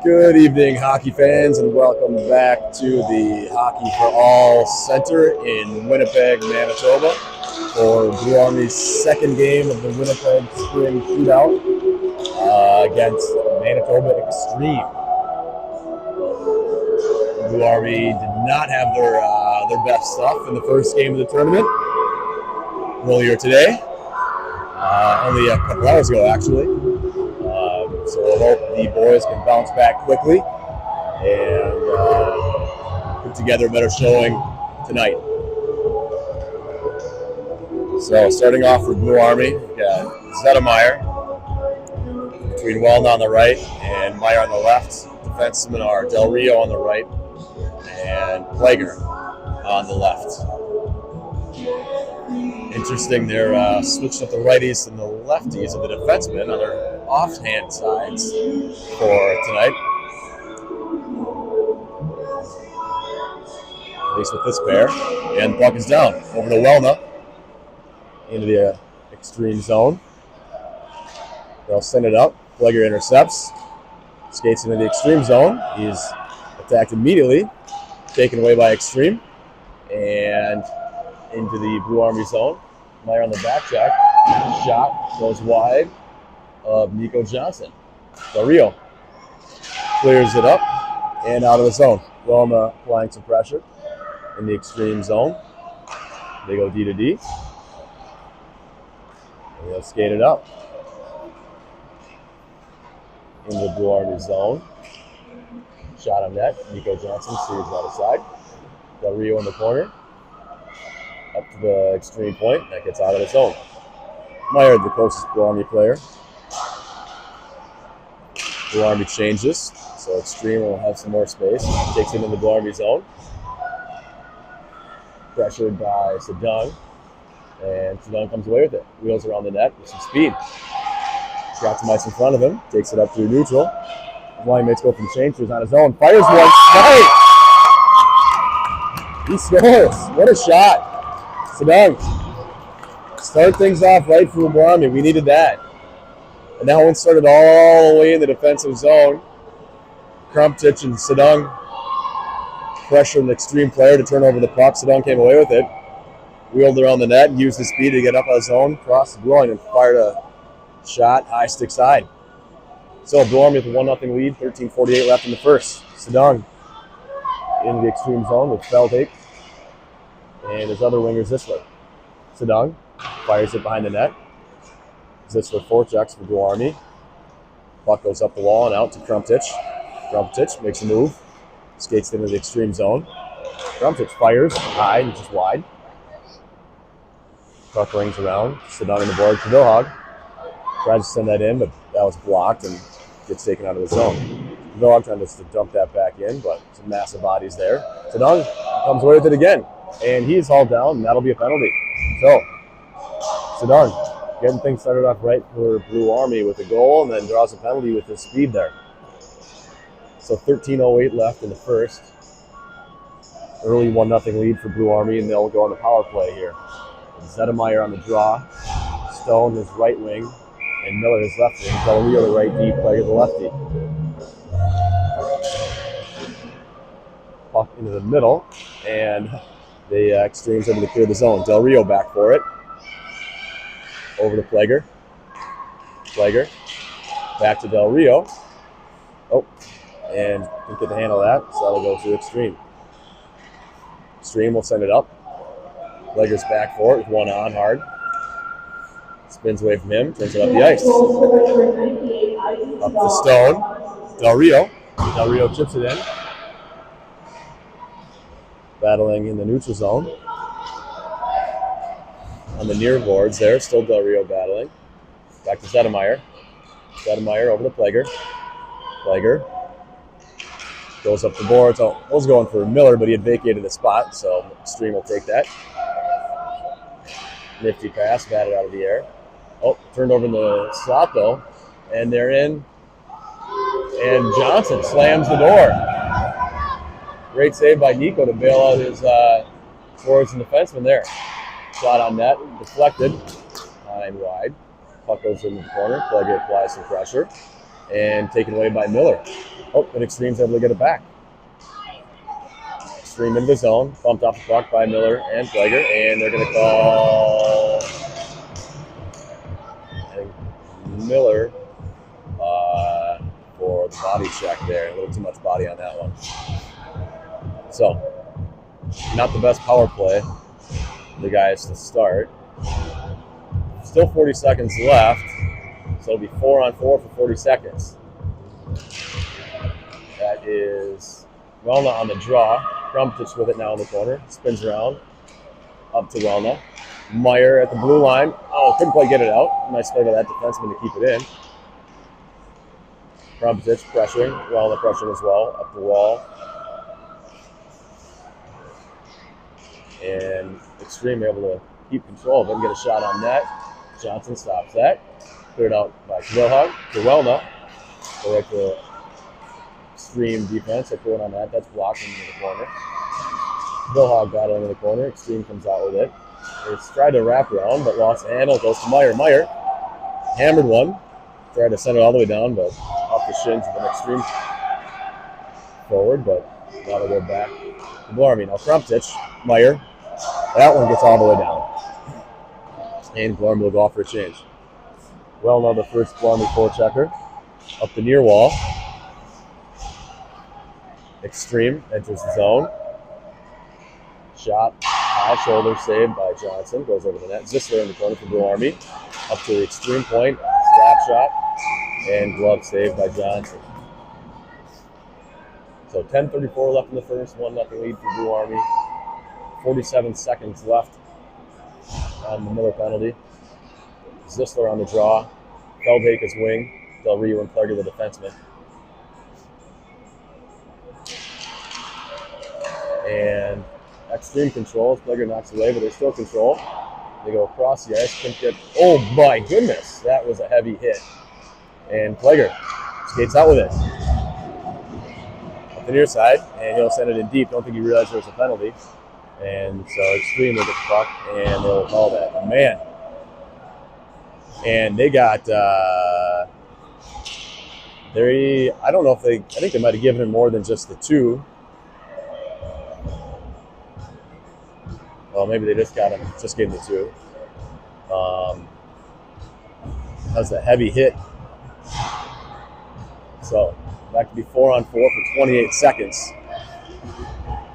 Good evening, hockey fans, and welcome back to the Hockey for All Center in Winnipeg, Manitoba, for Blue Army's second game of the Winnipeg Spring Shootout against Manitoba Extreme. Blue Army did not have their best stuff in the first game of the tournament earlier today, only a couple hours ago, actually. So we'll hope the boys can bounce back quickly and put together a better showing tonight. So starting off for Blue Army, we've got Zedemeyer between Welna on the right and Meyer on the left. Defensemen are Del Rio on the right and Plager on the left. Interesting, they're switched up the righties and the lefties of the defensemen on their offhand sides for tonight. At least with this pair. And the puck is down. Over to Welna. Into the extreme zone. They'll send it up. Plager intercepts. Skates into the extreme zone. He's attacked immediately. Taken away by extreme. And into the Blue Army zone. Meyer on the back check. Shot goes wide of Nico Johnson. Del Rio clears it up and out of the zone. Welna applying some pressure in the extreme zone. They go D to D. And they'll skate it up in the Blue Army zone. Shot on net. Nico Johnson steers out of side. Del Rio in the corner. Up to the extreme point. That gets out of the zone. Meyer, the closest Blue Army player. Blue Army changes, so extreme will have some more space. Takes it into the Blue Army zone. Pressured by Sedung. And Sedung comes away with it. Wheels around the net with some speed. Got some ice in front of him. Takes it up through neutral. His line mates go for the changers on his own. Fires one. Right! He scores. What a shot. Sedung. Start things off right for Blue Army. We needed that. And that one started all the way in the defensive zone. Krumptich and Sedung pressured an extreme player to turn over the puck. Sedung came away with it. Wheeled around the net, used his speed to get up on his own, crossed the blue line, and fired a shot high stick side. So Blue Army with a 1-0 lead, 13:48 left in the first. Sedung in the extreme zone with Feldhake. And his other wingers this way. Sedung fires it behind the net. Zisler forechecks for Blue Army. Puck goes up the wall and out to Krumptich. Krumptich makes a move. Skates into the extreme zone. Krumptich fires high and just wide. Puck rings around. Sedung on the board. Kvilhaug tries to send that in, but that was blocked and gets taken out of the zone. Kvilhaug trying to dump that back in, but some massive bodies there. Sedung comes away with it again, and he's hauled down, and that'll be a penalty. So, Sedung getting things started off right for Blue Army with a goal, and then draws a penalty with his speed there. So 13:08 left in the first. Early 1-0 lead for Blue Army, and they'll go on the power play here. Zedemeyer on the draw. Stone his right wing, and Miller his left wing. Del Rio the right D, Plager the lefty. Puck into the middle, and the extremes able to clear the zone. Del Rio back for it. Over to Plager. Plager. Back to Del Rio. Oh, and didn't get the handle of that, so that'll go to Extreme. Extreme will send it up. Plager's back for it with one on hard. Spins away from him, turns it up the ice. Up to Stone. Del Rio. Del Rio chips it in. Battling in the neutral zone. On the near boards there, still Del Rio battling. Back to Zedemeyer. Zedemeyer over to Plager. Plager goes up the boards. I was going for Miller, but he had vacated the spot, so Extreme will take that. Nifty pass, batted out of the air. Oh, turned over in the slot though, and they're in. And Johnson slams the door. Great save by Nico to bail out his forwards and defensemen there. Shot on net, deflected, high and wide. Puck goes into the corner. Plager applies some pressure. And taken away by Miller. Oh, and Extreme's able to get it back. Extreme into the zone. Bumped off the puck by Miller and Plager. And they're going to call Miller for the body check there. A little too much body on that one. So, not the best power play. The guys to start. Still 40 seconds left. So it'll be 4-on-4 for 40 seconds. That is Welna on the draw. Krumptich with it now in the corner. Spins around. Up to Welna. Meyer at the blue line. Oh, couldn't quite get it out. Nice play by that defenseman to keep it in. Krumptich pressuring. Welna pressuring as well. Up the wall. And Extreme able to keep control of it and get a shot on net. Johnson stops that. Cleared out by Wilhog to Welna. Go right to Extreme defense. They're pulling on that. That's blocking into the corner. Wilhog battling in the corner. Extreme comes out with it. They tried to wrap around, but lost the handle. Goes to Meyer. Meyer hammered one. Tried to send it all the way down, but off the shins of an Extreme forward. But now they'll go back to Blarmy. Now Krumptich, Meyer. That one gets all the way down. And Blarmy will go off for a change. Well, now the first Blarmy forechecker. Up the near wall. Extreme enters the zone. Shot, high shoulder saved by Johnson. Goes over the net. Zisler in the corner for Blue Army. Up to the Extreme point. Slap shot. And glove saved by Johnson. So 10:34 left in the first. 1-0 lead for Blue Army. 47 seconds left on the Miller penalty. Zisler on the draw. Feldhake's wing. Del Rio and Plager the defenseman. And Extreme controls. Plager knocks away, but they still control. They go across the ice. Couldn't get. Oh my goodness, that was a heavy hit. And Plager skates out with it. Up the near side, and he'll send it in deep. Don't think he realized there was a penalty. And so Extreme will get the puck, and they'll call that. Man. And they got, I don't know if I think they might have given him more than just the 2. Well, maybe they just gave him the 2. That was a heavy hit. So that could be 4-on-4 for 28 seconds.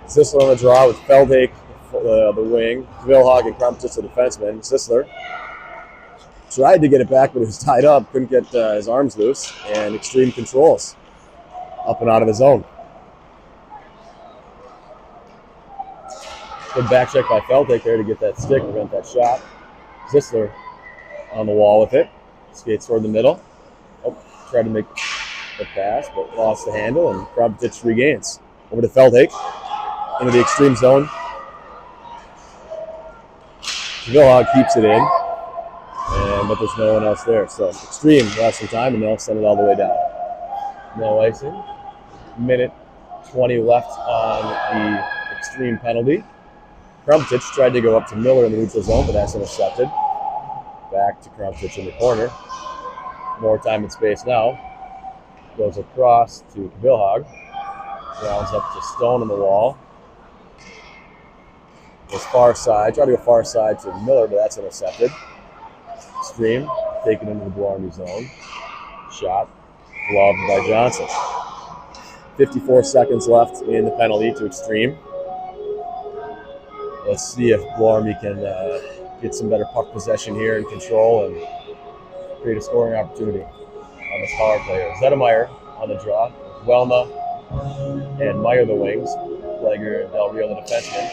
Zisler on the draw with Feldhake, the wing. Wilhog and Krumptich, the defenseman. Zisler tried to get it back, but it was tied up. Couldn't get his arms loose. And Extreme controls up and out of the zone. Good back check by Feldhake there to get that stick, prevent that shot. Zisler on the wall with it. Skates toward the middle. Oh, tried to make the pass, but lost the handle, and Krumptich regains. Over to Feldhake. Into the Extreme zone. Wilhog keeps it in, but there's no one else there. So Extreme lost some time, and they'll send it all the way down. No icing. 1:20 left on the Extreme penalty. Krumptich tried to go up to Miller in the neutral zone, but that's intercepted. Back to Krumptich in the corner. More time and space now. Goes across to Wilhog. Rounds up to Stone on the wall. Goes far side. Try to go far side to Miller, but that's intercepted. Extreme taken into the Blue Army zone. Shot. Gloved by Johnson. 54 seconds left in the penalty to Extreme. Let's see if Blue Army can get some better puck possession here and control and create a scoring opportunity on this power play. Zedemeyer on the draw. Welna and Meyer the wings. Plager and Del Rio the defenseman.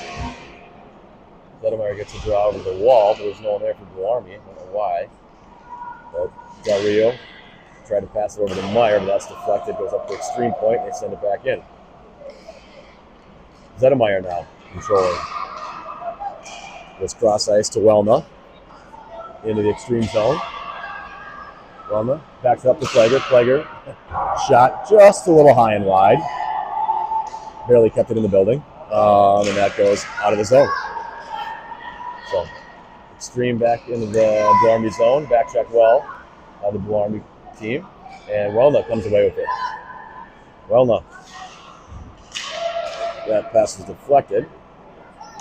Zedemeyer gets a draw over the wall, but there's no one there for Blue Army. I don't know why. But Del Rio tried to pass it over to Meyer, but that's deflected. Goes up to Extreme point, and they send it back in. Zedemeyer now controlling. Goes cross ice to Welna. Into the Extreme zone. Welna backs it up to Plager. Plager shot just a little high and wide. Barely kept it in the building. And that goes out of the zone. So Extreme back into the Blue Army zone. Back check well by the Blue Army team. And Welna comes away with it. Welna. That pass was deflected.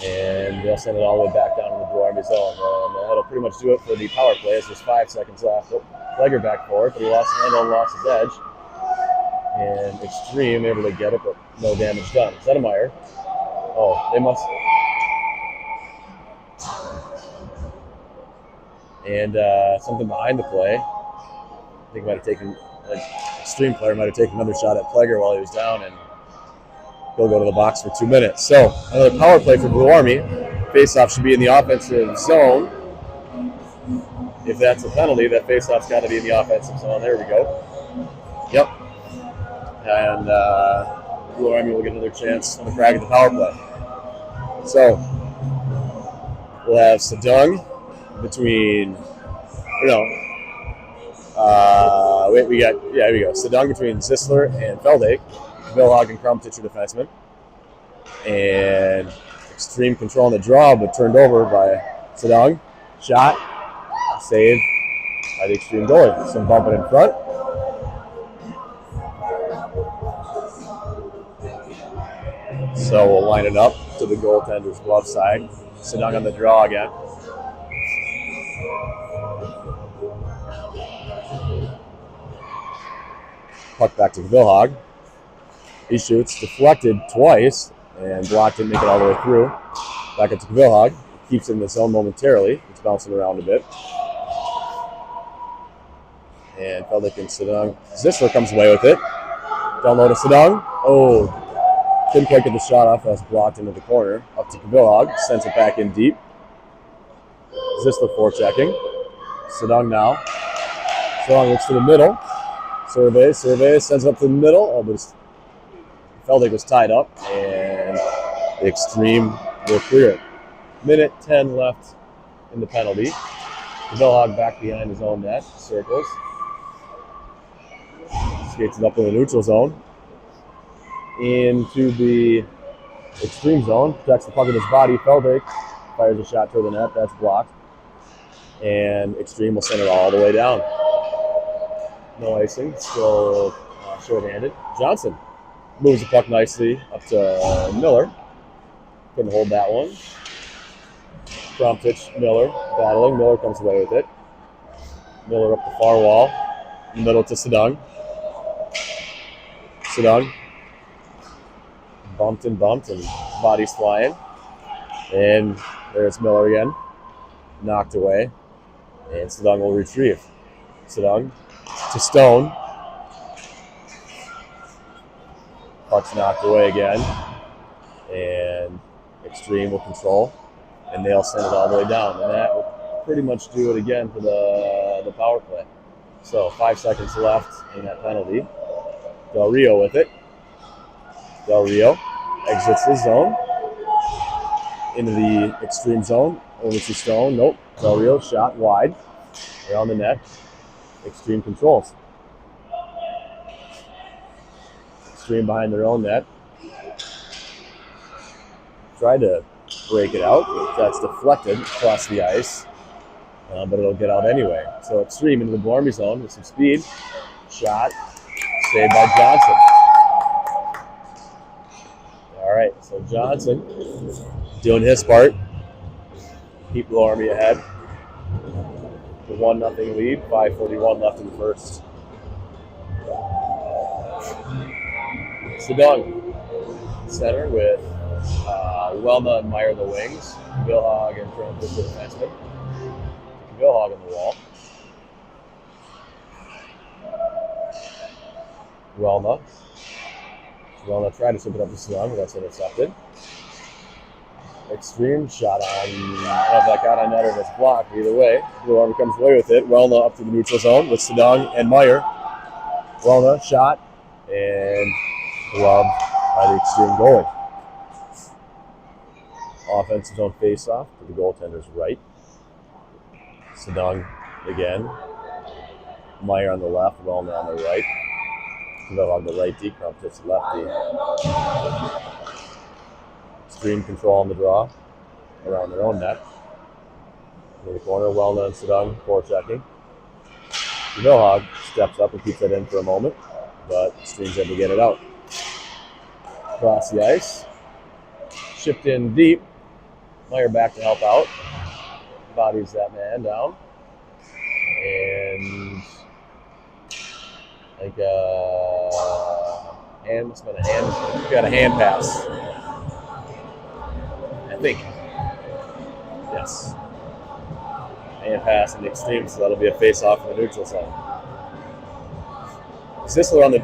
And they'll send it all the way back down to the Blue Army zone. And that'll pretty much do it for the power play as there's 5 seconds left. Legger back forward, but he lost the handle and lost his edge. And Extreme able to get it, but no damage done. Zedemeyer. Oh, they must. And something behind the play. I think might have taken, Extreme player might have taken another shot at Plegger while he was down, and he'll go to the box for 2 minutes. So another power play for Blue Army. Faceoff should be in the offensive zone. If that's a penalty, that faceoff's got to be in the offensive zone. There we go. Yep. And Blue Army will get another chance on the crack at the power play. So we'll have Sedung between, here we go. Sedung between Zisler and Feldake. Vilhag and Crum, pitcher defenseman. And Extreme control on the draw, but turned over by Sedung. Shot. Save by the Extreme goalie. Some bumping in front. So we'll line it up to the goaltender's glove side. Sedung on the draw again. Puck back to Vilhag. He shoots, deflected twice, and blocked didn't make it all the way through. Back up to Vilhag. Keeps it in the zone momentarily. It's bouncing around a bit. And Feldek and Sedung. Zisler comes away with it. Down low to Sedung. Oh, couldn't quite get the shot off. That was blocked into the corner. Up to Vilhag. Sends it back in deep. Zisler forechecking. Sedung now. Sedung looks to the middle. Survey, sends it up to the middle. Oh, but Feldek was tied up, and the Extreme will clear it. Minute 10 left in the penalty. Vilhag back behind his own net, circles. Skates it up in the neutral zone. Into the Extreme zone, protects the puck with his body. Feldek fires a shot toward the net, that's blocked. And Extreme will send it all the way down. No icing, still short-handed. Johnson moves the puck nicely up to Miller. Couldn't hold that one. Prompt pitch, Miller battling. Miller comes away with it. Miller up the far wall. Middle to Sedung. Sedung. Bumped and bodies flying. And there's Miller again. Knocked away. And Sedung will retrieve. Sedung to Stone. Puck's knocked away again. And Extreme will control. And they'll send it all the way down. And that will pretty much do it again for the power play. So 5 seconds left in that penalty. Del Rio with it. Del Rio exits the zone. Into the Extreme zone. Over to Stone. Nope. Del Rio shot wide. Around the net. Extreme controls. Extreme behind their own net. Tried to break it out, but that's deflected across the ice. But it'll get out anyway. So Extreme into the Blue Army zone with some speed. Shot. Saved by Johnson. All right, so Johnson doing his part. Keep Blue Army ahead. The 1-0 lead, 5:41 left in the first. Sedung, center with Welma and Meyer the wings. Vilhag and Crum the defenseman. Vilhag on the wall. Welma tried to slip it up to Sedung, but that's intercepted. Extreme shot on, I don't know if that got on net or if it's blocked. Either way, Blue Army comes away with it. Welna up to the neutral zone with Sedung and Meyer. Welna shot and gloved by the Extreme goalie. Offensive zone face-off to the goaltender's right. Sedung again. Meyer on the left, Welna on the right. On the right, deep crump hits lefty. Extreme control on the draw around their own net. In the corner, Wellna and Sedung forechecking. Vilhag steps up and keeps it in for a moment, but Extreme's able to get it out. Across the ice. Shipped in deep. Meyer back to help out. Bodies that man down. And I think hand must have been a hand. Got a hand pass. I think. Yes. Hand pass in the Extreme, so that'll be a face-off in the neutral zone. Zisler on the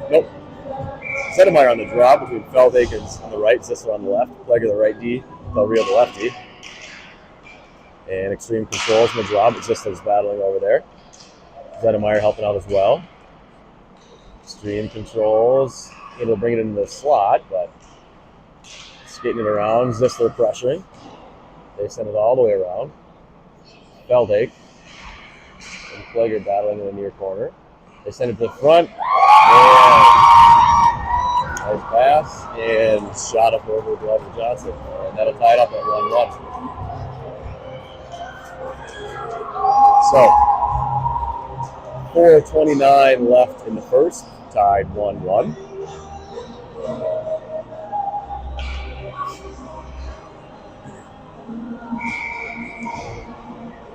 Sedemeyer on the draw between Feldake on the right, Zisler on the left, Pleger the right D, Del Rio the left D. And Extreme controls in the draw, but Zisler's battling over there. Sedemeyer helping out as well. Extreme controls, able to bring it into the slot, but skating it around, Zisler pressuring. They send it all the way around. Feldake and Pleger battling in the near corner. They send it to the front. And nice pass and shot up over the glove of Johnson. And that'll tie it up at 1-1. So 4:29 left in the first, tied 1-1.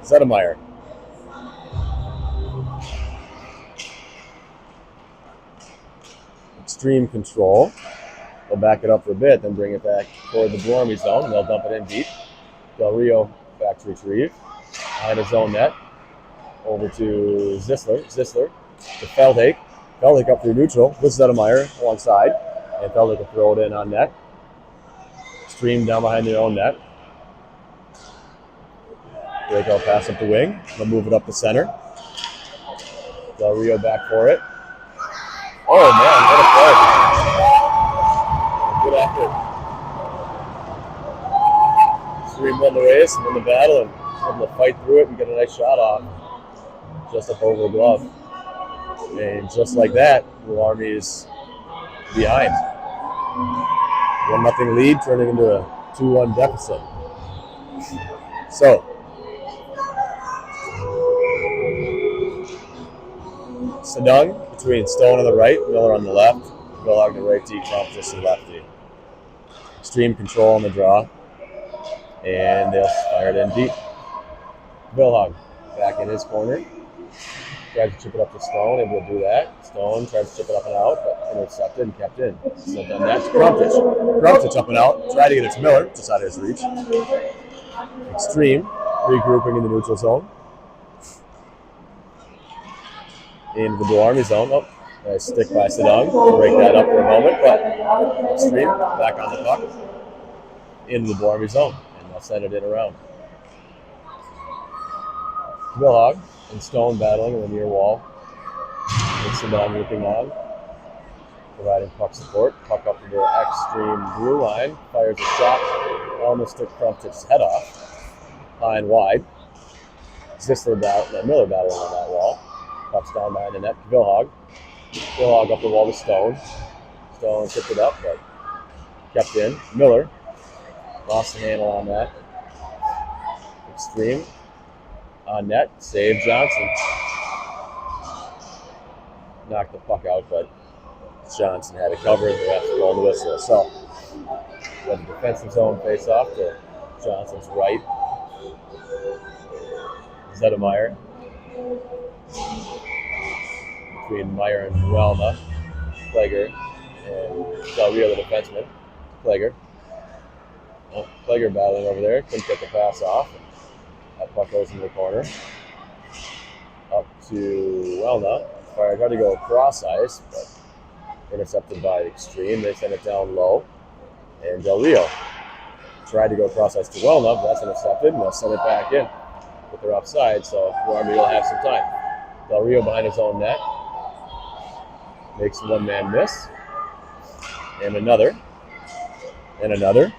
Sedemeyer. Extreme control. They'll back it up for a bit, then bring it back toward the Blormy zone. They'll dump it in deep. Del Rio back to retrieve. Behind his own net. Over to Zisler. Zisler to Feldake. Feldake up through neutral with Sedemeyer alongside. And Feldake will throw it in on net. Extreme down behind their own net. Breakout pass up the wing. They'll move it up the center. Del Rio back for it. Oh man, what a play. Good effort. Extreme won the race, won the battle, and able to fight through it and get a nice shot off. Just up over the glove. And just like that, Blue Army is behind. 1-0 lead, turning into a 2-1 deficit. So, Sedung between Stone on the right, Miller on the left, Vilhag on the right D, Crumpus on the left D. Extreme control on the draw, and they'll fire it in deep. Vilhag back in his corner, tries to chip it up to Stone, able to do that. Stone tries to chip it up and out, but intercepted and kept in. Sent on that to Crumpus. Crumpus up and out, tried to get it to Miller, just out of his reach. Extreme regrouping in the neutral zone. Into the Blue Army zone. Oh, nice stick by Sedung. Break that up for a moment, but Extreme back on the puck. Into the Blue Army zone, and they'll send it in around. Vilhag and Stone battling in the near wall. With Sedung looping on, providing puck support. Puck up to the Extreme blue line. Fires a shot. Almost took Crump's head off. High and wide. Zisler Miller battling on that wall. Puck's down behind the net to Vilhag. Vilhag up the wall to Stone. Stone tipped it up, but kept in. Miller lost the handle on that. Extreme on net. Save Johnson. Knocked the puck out, but Johnson had it covered. The ref blowing the whistle. So, we have the defensive zone face off to Johnson's right. Sedemeyer. Between Meyer and Wellna, Pleger, and Del Rio, the defenseman. Pleger. Oh, Pleger battling over there. Couldn't get the pass off. That puck goes in the corner. Up to Wellna. Fire tried to go across ice, but intercepted by Extreme. They send it down low. And Del Rio tried to go across ice to Wellna, but that's intercepted, and they'll send it back in with their offside, so Blue Army will have some time. Del Rio behind his own net. Makes one man miss. And another. And another.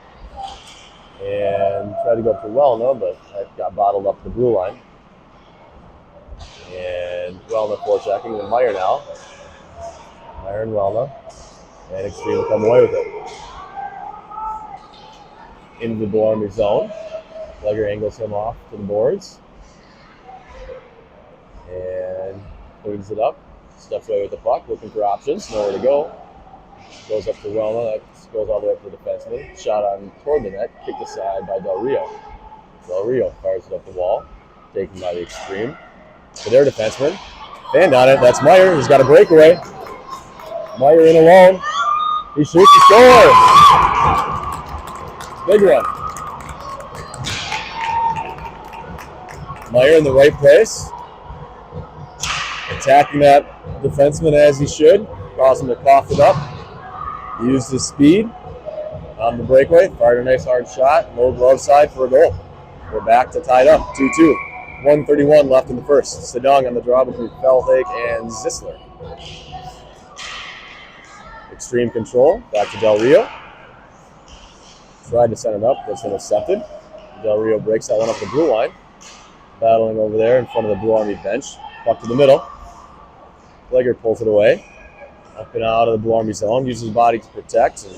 And tried to go up to Wellna, but that got bottled up the blue line. And Wellna forechecking, and Meyer now. Meyer and Wellna. And Extreme will come away with it. Into the Blue Army zone. Pleger angles him off to the boards. And cleans it up. Steps away with the puck, looking for options. Nowhere to go. Goes up to Wellna. That goes all the way up to the defenseman. Shot on toward the net. Kicked aside by Del Rio. Del Rio fires it up the wall. Taken by the Extreme. To their defenseman. Fanned on it. That's Meyer. He's got a breakaway. Meyer in alone. He shoots. He scores. Big one. Meyer in the right place. Attacking that defenseman as he should. Cause him to cough it up. Used his speed on the breakaway. Fired a nice hard shot. Low glove side for a goal. We're back to tied up. 2-2. 1:31 left in the first. Sedong on the draw between Feldhake and Zisler. Extreme control. Back to Del Rio. Tried to send it up. Gets intercepted. Del Rio breaks that one up the blue line. Battling over there in front of the Blue Army bench. Puck to the middle. Legger pulls it away. Up and out of the Blue Army zone. Uses his body to protect. And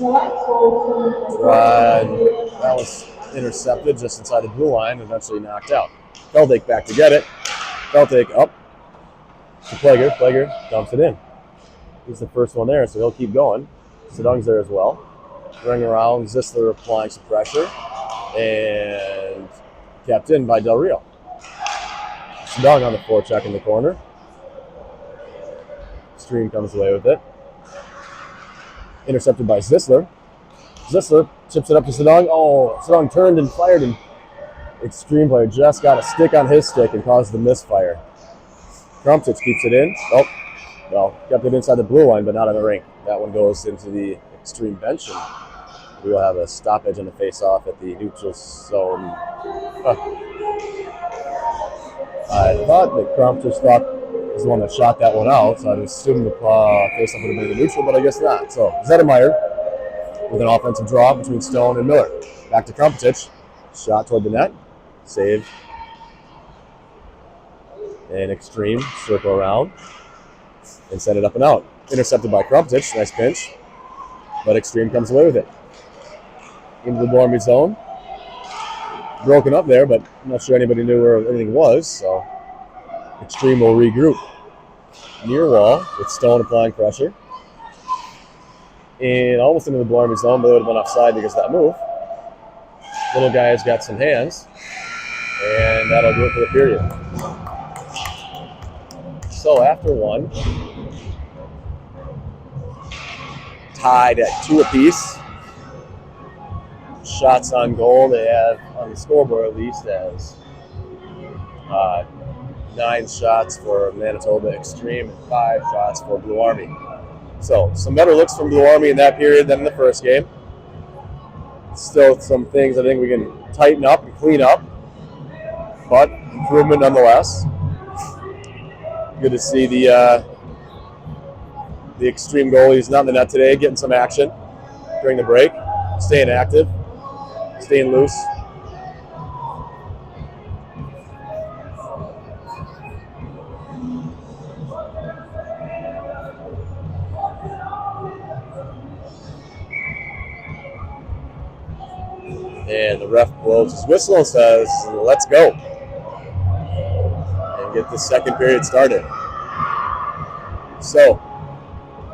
that was intercepted just inside the blue line. Eventually knocked out. Feldhake back to get it. Feldhake up to Plager. Plager dumps it in. He's the first one there, so he'll keep going. Sedung's there as well. Running around. Zisler applying some pressure. And kept in by Del Rio. Sedung on the forecheck in the corner. Extreme comes away with it. Intercepted by Zisler. Zisler chips it up to Sedung. Oh, Sedung turned and fired, and Extreme player just got a stick on his stick and caused the misfire. Krumptich keeps it in. Oh, well, kept it inside the blue line, but not on the rink. That one goes into the Extreme bench, and we will have a stoppage and a face-off at the neutral zone. I thought that Krumptich was the one that shot that one out, so I'd assume the face-off would have been the neutral, but I guess not. So Zettermeyer with an offensive draw between Stone and Miller. Back to Krumptich. Shot toward the net. Save. And Extreme circle around and send it up and out. Intercepted by Krumptich. Nice pinch. But Extreme comes away with it. Into the Blue Army zone. Broken up there, but I'm not sure anybody knew where anything was, so Extreme will regroup. Near wall with Stone applying pressure. And almost into the Blue Army zone, but it would have been offside because of that move. Little guy's got some hands, and that'll do it for the period. So after one, tied at 2 apiece. Shots on goal, they have on the scoreboard at least as 9 shots for Manitoba Extreme and 5 shots for Blue Army. So some better looks from Blue Army in that period than in the first game. Still some things I think we can tighten up and clean up, but improvement nonetheless. Good to see the Extreme goalies not in the net today, getting some action during the break, staying active, staying loose. And the ref blows his whistle and says, let's go. And get the second period started. So,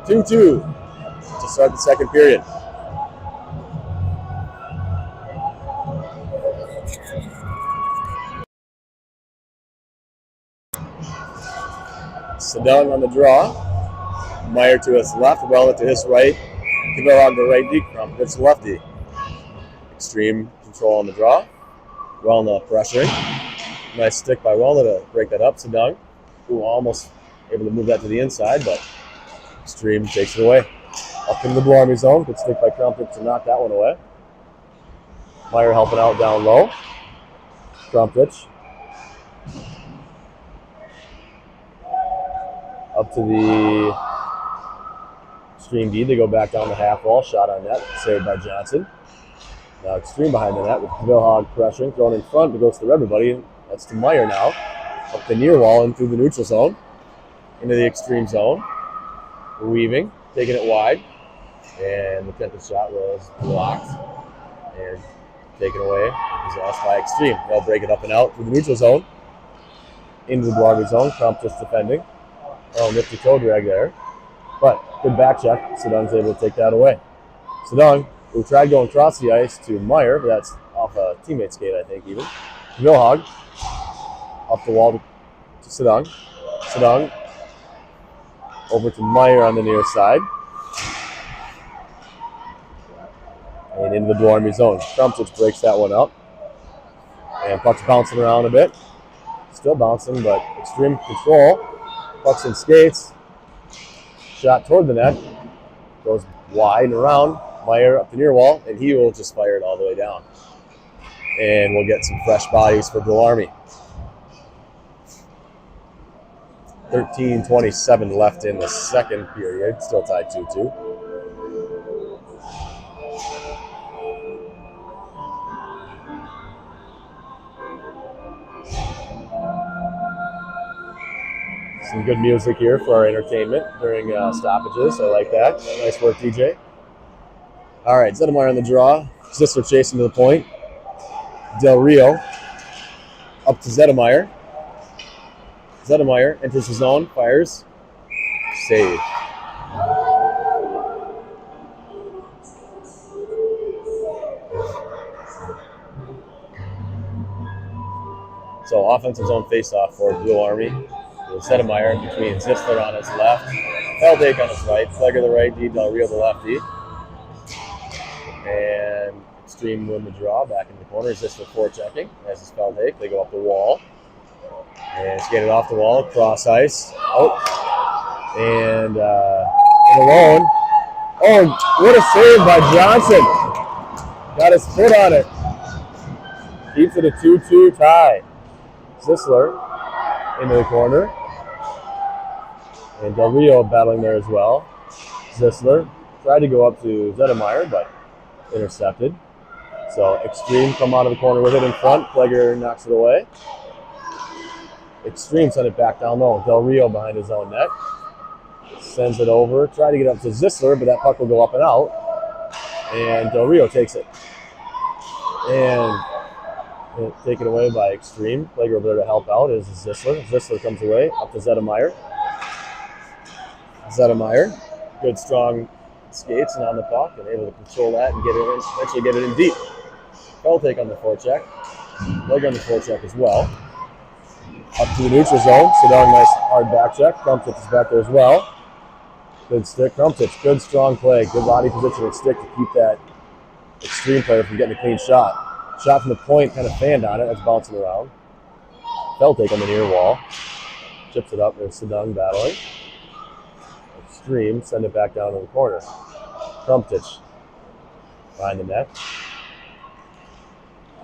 2-2 to start the second period. Sedung on the draw. Meyer to his left, Wellna to his right. Kivell on the right, Krumptich to the lefty. Extreme control on the draw. Wellna pressuring. Nice stick by Wellna to break that up. Sedung, who almost able to move that to the inside, but Extreme takes it away. Up in the Blue Army zone. Good stick by Krumptich to knock that one away. Meyer helping out down low. Krumptich. Up to the Extreme D. They go back down the half wall. Shot on net. Saved by Johnson. Now Extreme behind the net with Vilhag pressuring. Thrown in front. It goes through everybody. That's to Meyer now. Up the near wall and through the neutral zone. Into the Extreme zone. Weaving. Taking it wide. And the 10th shot was blocked. And taken away. It was lost by Extreme. They'll break it up and out through the neutral zone. into the Dwarby zone. Crump just defending. Oh, nifty toe drag there. But good back check. Sedung's able to take that away. Sedung, who tried going across the ice to Meyer, but that's off a teammate skate, I think, even. Vilhag, up the wall to Sedung. Sedung, over to Meyer on the near side. And into the Dwarby zone. Crump just breaks that one up. And puck's bouncing around a bit. Still bouncing, but extreme control. Puck's in skates. Shot toward the net. Goes wide and around. Meyer up the near wall, and he will just fire it all the way down. And we'll get some fresh bodies for Army. 13:27 left in the second period. Still tied 2-2. Some good music here for our entertainment during stoppages. I like that. Nice work, DJ. All right, Zedemeyer on the draw. Zisler chasing to the point. Del Rio up to Zedemeyer. Zedemeyer enters the zone, fires, save. So offensive zone face-off for Blue Army. Zedemeyer between Zisler on his left, Feldake on his right, Flegger the righty, Del Rio the lefty. And Extreme win the draw back in the corner. Zisler forechecking, as is Feldake. They go up the wall. And skated off the wall, cross ice. Oh, and in alone. Oh, what a save by Johnson. Got his foot on it. Keeps it a 2-2 tie. Zisler into the corner. And Del Rio battling there as well. Zisler tried to go up to Zedemeyer, but intercepted. So Extreme come out of the corner with it in front. Flegger knocks it away. Extreme send it back down low. Del Rio behind his own net. Sends it over. Try to get up to Zisler, but that puck will go up and out. And Del Rio takes it. And taken away by Extreme. Flegger over there to help out is Zisler. Zisler comes away up to Zedemeyer. Zedemeyer, good strong skates and on the puck and able to control that and get it in, eventually get it in deep. Feldake on the forecheck. Flegger on the forecheck as well. Up to the neutral zone. Sedong, nice hard back check. Crumptich is back there as well. Good stick. Crumptich, good strong play. Good body position and stick to keep that Extreme player from getting a clean shot. Shot from the point, kind of fanned on it. That's bouncing around. Feldake on the near wall. Chips it up. There's Sedong battling. Extreme, send it back down to the corner. Crumptich behind the net.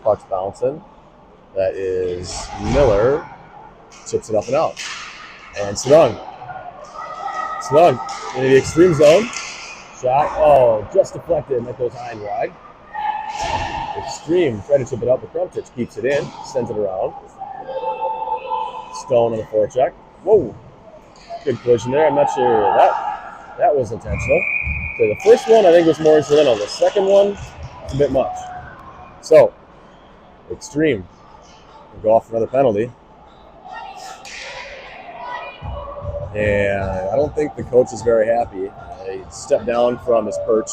Puck's bouncing. That is Miller. Chips it up and out. And Sedung. Sedung into the Extreme zone. Shot. Oh, just deflected. And that goes high and wide. Extreme. Try to chip it up, but Crumptich keeps it in. Sends it around. Stone on the forecheck. Whoa. Good collision there. I'm not sure that was intentional. So the first one I think was more incidental. The second one, a bit much. So, Extreme will go off another penalty. And I don't think the coach is very happy. He stepped down from his perch.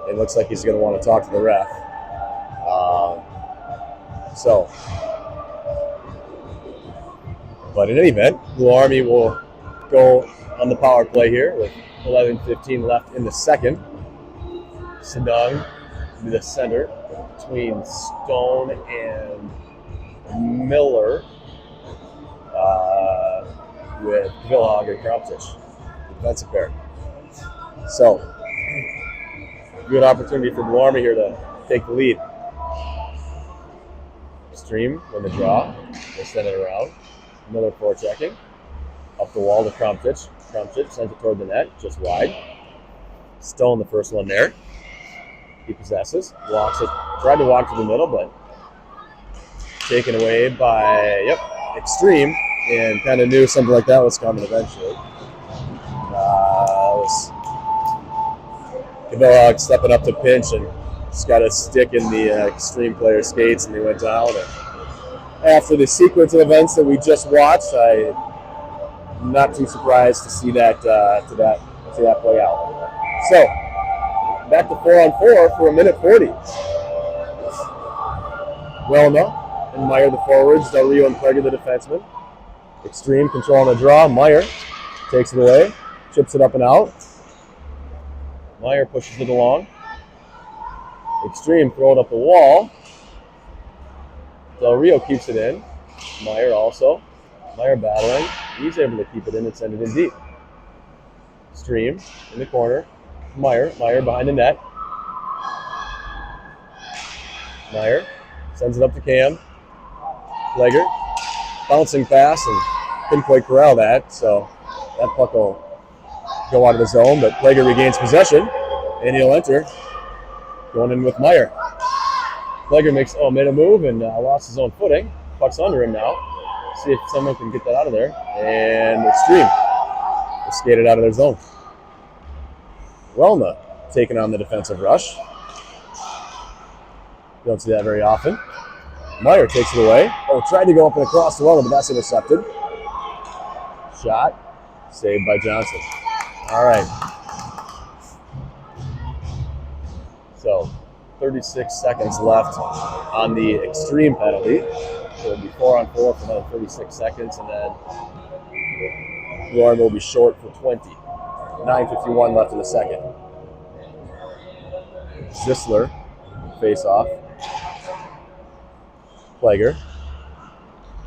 It looks like he's going to want to talk to the ref. But in any event, Blue Army will go on the power play here with 11:15 left in the second. Sedung to the center between Stone and Miller with Vilhag and Crumptich, defensive pair. So, good opportunity for Blue Army here to take the lead. Extreme win the draw. They send it around. Miller forechecking. Up the wall to Crumptich. Crumptich sends it toward the net, just wide. Stone the first one there. He possesses. Walks it. Tried to walk to the middle, but taken away by, Extreme. And kind of knew something like that was coming eventually. Vilhag stepping up to pinch and just got a stick in the Extreme player's skates, and they went down. And after the sequence of events that we just watched, I'm not too surprised to see that play out. So back to 4-on-4 for a minute 40. Welma and Meyer the forwards, Del Rio and Prager the defensemen. Extreme control on the draw. Meyer takes it away, chips it up and out. Meyer pushes it along. Extreme throw it up the wall. Del Rio keeps it in. Meyer also. Meyer battling. He's able to keep it in and send it in deep. Extreme in the corner. Meyer behind the net. Meyer sends it up to Cam. Legger bouncing pass and couldn't quite corral that, so that puck will go out of the zone, but Plager regains possession, and he'll enter, going in with Meyer. Plager made a move and lost his own footing. Puck's under him now. See if someone can get that out of there, and Extreme skated out of their zone. Welma taking on the defensive rush. You don't see that very often. Meyer takes it away. Tried to go up and across the Welma, but that's intercepted. Shot, saved by Johnson. All right. So, 36 seconds left on the Extreme penalty. So it'll be 4-on-4 for another 36 seconds, and then Warren will be short for 20. 9:51 left in the second. Zisler, face off. Plager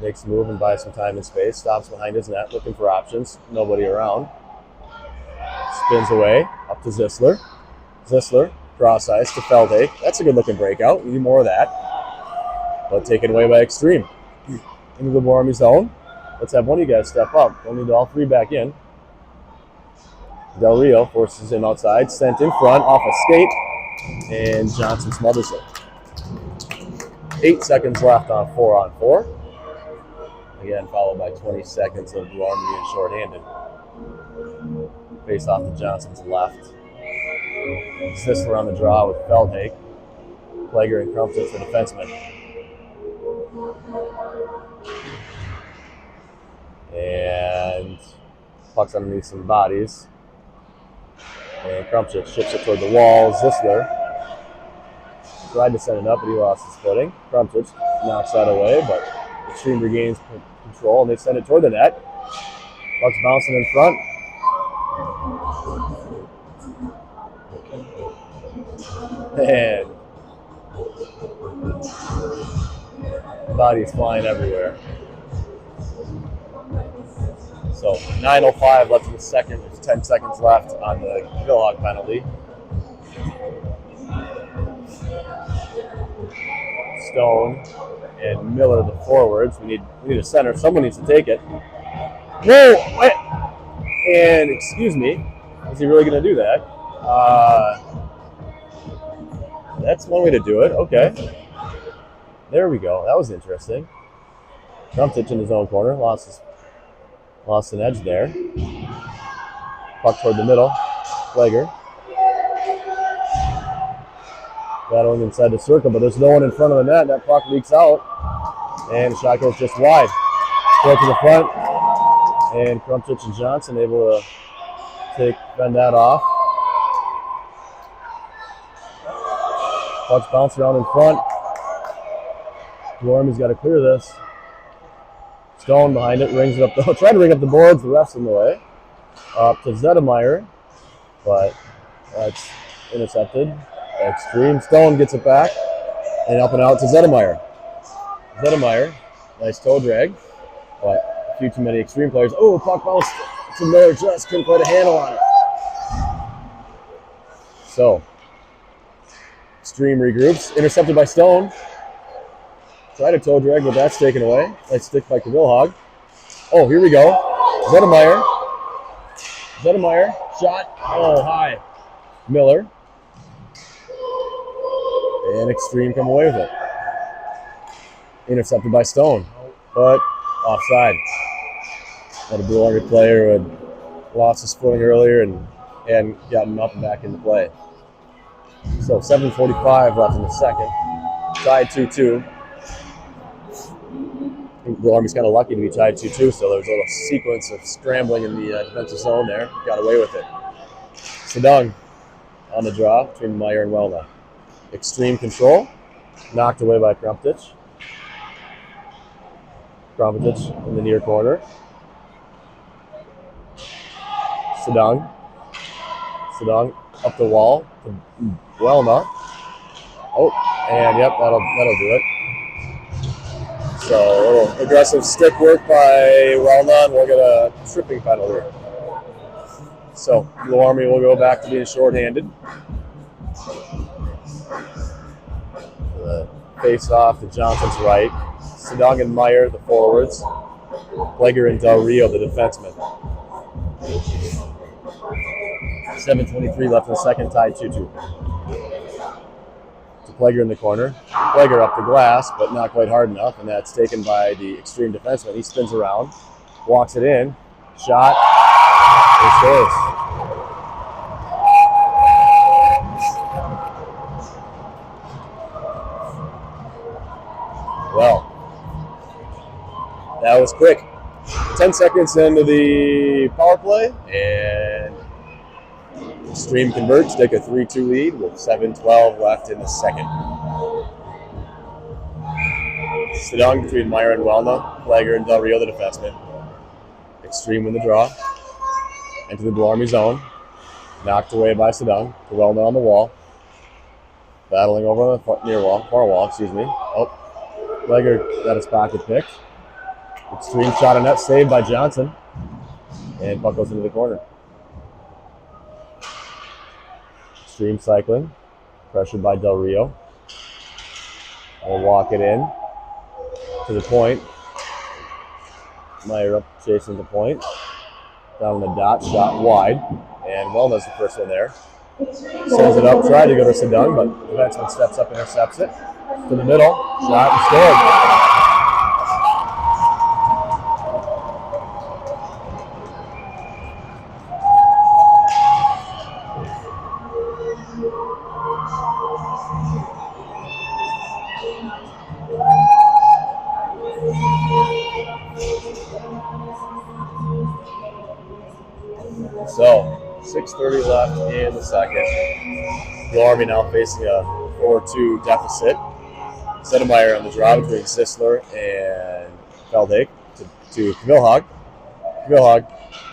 makes a move and buys some time and space. Stops behind his net, looking for options. Nobody around. Spins away, up to Zisler. Zisler, cross ice to Feldhake. That's a good looking breakout. We need more of that. But taken away by Extreme. Into the Warmy zone. Let's have one of you guys step up. Don't need all three back in. Del Rio forces him outside. Sent in front, off a skate. And Johnson smothers it. 8 seconds left on 4-on-4. Again, followed by 20 seconds of Duarme being shorthanded. Face off to Johnson's left. Zisler on the draw with Feldhake. Plager and Crumpton for defensemen. And puck's underneath some bodies. And Crumpton ships it toward the wall. Zisler tried to send it up, but he lost his footing. Crumpton knocks that away, but Extreme regains control, and they send it toward the net. Puck's bouncing in front. And bodies flying everywhere. So 9:05 left in the second. There's 10 seconds left on the Philhawk penalty. Stone and Miller, the forwards. We need a center. Someone needs to take it. Whoa! Wait. And excuse me, is he really going to do that? That's one way to do it. Okay. There we go. That was interesting. Trumptich in his own corner. Lost an edge there. Puck toward the middle. Plager. Battling inside the circle, but there's no one in front of the net. That puck leaks out. And the shot goes just wide. Go to the front. And Crumptich and Johnson able to fend that off. Puck's bouncing around in front. Gormy's got to clear this. Stone behind it, rings it up. Trying to ring up the boards, the ref's in the way. Up to Zedemeyer, but that's intercepted. Extreme. Stone gets it back, and up and out to Zedemeyer. Zedemeyer, nice toe drag, but a few too many Extreme players. Oh, puck bounced to Miller, just couldn't put a handle on it. So, Extreme regroups, intercepted by Stone. Tried a toe drag, but that's taken away. Nice stick by Kavillhog. Oh, here we go. Zedemeyer, shot. Oh, high. Miller. And Extreme come away with it. Intercepted by Stone, but offside. Had a Blue Army player who had lost his footing earlier and gotten up and back into play. So 7:45 left in the second. Tied 2-2. I think Blue Army's kind of lucky to be tied 2-2, so there was a little sequence of scrambling in the defensive zone there. Got away with it. Sedung on the draw between Meyer and Welna. Extreme control. Knocked away by Krumptich. Krumptich in the near corner. Sedung. Sedung up the wall to Welna. Oh, and yep, that'll do it. So a little aggressive stick work by Welna, and we'll get a tripping penalty. So Blue Army will go back to being shorthanded. The face off to Johnson's right. Sedung and Meyer, the forwards. Pleger and Del Rio, the defensemen. 7:23 left in the second, tied 2-2. To Pleger in the corner. Pleger up the glass, but not quite hard enough, and that's taken by the extreme defenseman. He spins around, walks it in, shot, it scores. Well, that was quick. 10 seconds into the power play, and Extreme converts, take a 3-2 lead with 7:12 left in the second. Sedung between Meyer and Welna, Pleger and Del Rio, the defenseman. Extreme win the draw. Into the Blue Army zone. Knocked away by Sedung. To Welna on the wall. Battling over on the far wall, excuse me. Oh, Pleger got his pocket picked. Extreme shot on net, saved by Johnson. And puck goes into the corner. Extreme cycling, pressured by Del Rio. We'll walk it in to the point. Meyer up chasing the point. Down the dot, shot wide. And Welna's the first one there. Sends it up, tried to go to Sedung, but the defenseman steps up, intercepts it. To the middle, shot and scored. So, 6:30 left in the second. Blue Army now facing a 4-2 deficit. Sedemeyer on the draw between Sisler and Feldhake to Kvilhag. Kvilhag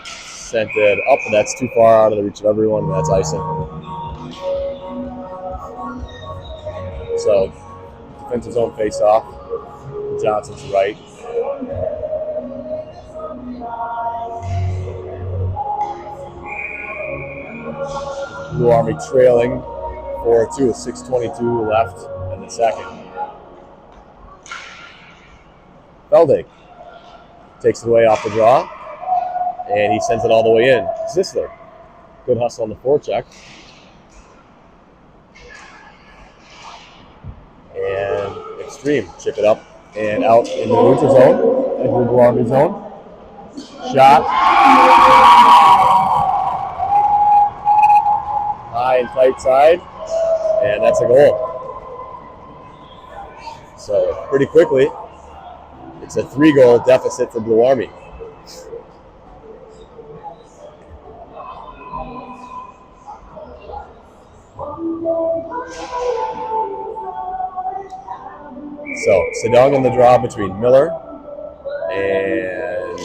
sent it up, and that's too far out of the reach of everyone, and that's icing. So, defensive zone face-off. Johnson's right. Blue Army trailing 4-2 with 6:22 left in the second. Feldhake takes it away off the draw, and he sends it all the way in. Sisler, good hustle on the forecheck. And Extreme, chip it up and out in the neutral zone, into the Blue Army zone. Shot. High and tight side, and that's a goal. So pretty quickly, it's a 3-goal deficit for Blue Army. So Sedung in the draw between Miller and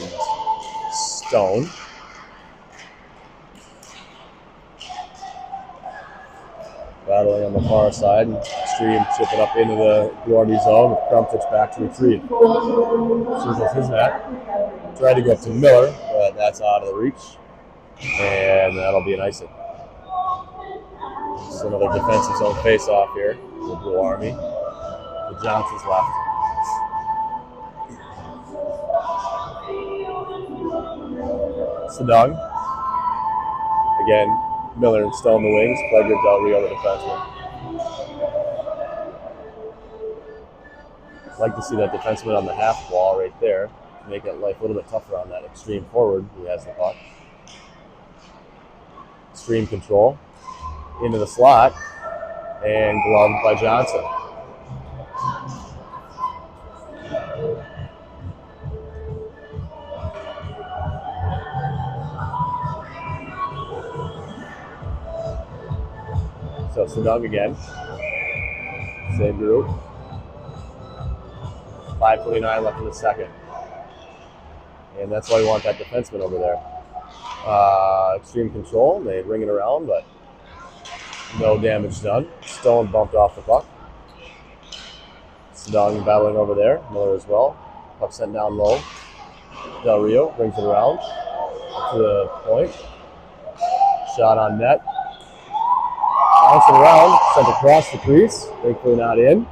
Stone. Battling on the far side, and Extreme chip it up into the Blue Army zone with Krumptich back to retrieve. Circles his net. Tried to go up to Miller, but that's out of the reach. And that'll be an icing. Just another defensive zone face-off here for the Blue Army. The Johnson's left. Sedung. Again, Miller and Stone the wings, Pleger, Del Rio the defenseman. I'd like to see that defenseman on the half wall right there, make it life a little bit tougher on that Extreme forward who has the puck. Extreme control into the slot and gloved by Johnson. Sedung again. Same group. 5:29 left in the second. And that's why we want that defenseman over there. Extreme control. They ring it around, but no damage done. Stone bumped off the puck. Sedung battling over there. Miller as well. Puck sent down low. Del Rio brings it around up to the point. Shot on net. Bouncing around. Sent across the crease. Thankfully not in.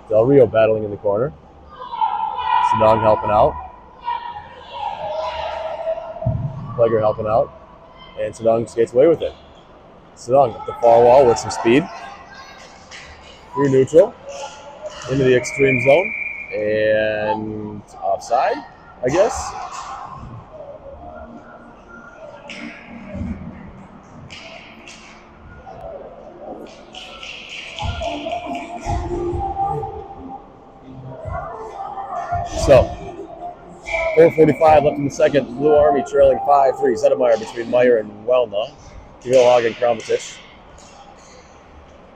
Del Rio battling in the corner. Sedung helping out. Pleger helping out. And Sedung skates away with it. Sedung at the far wall with some speed. Through neutral. Into the extreme zone. And offside, I guess. So, 4:45 left in the second. Blue Army trailing 5-3. Zedemeyer between Meyer and Welna. Kivillhag and Krampetich.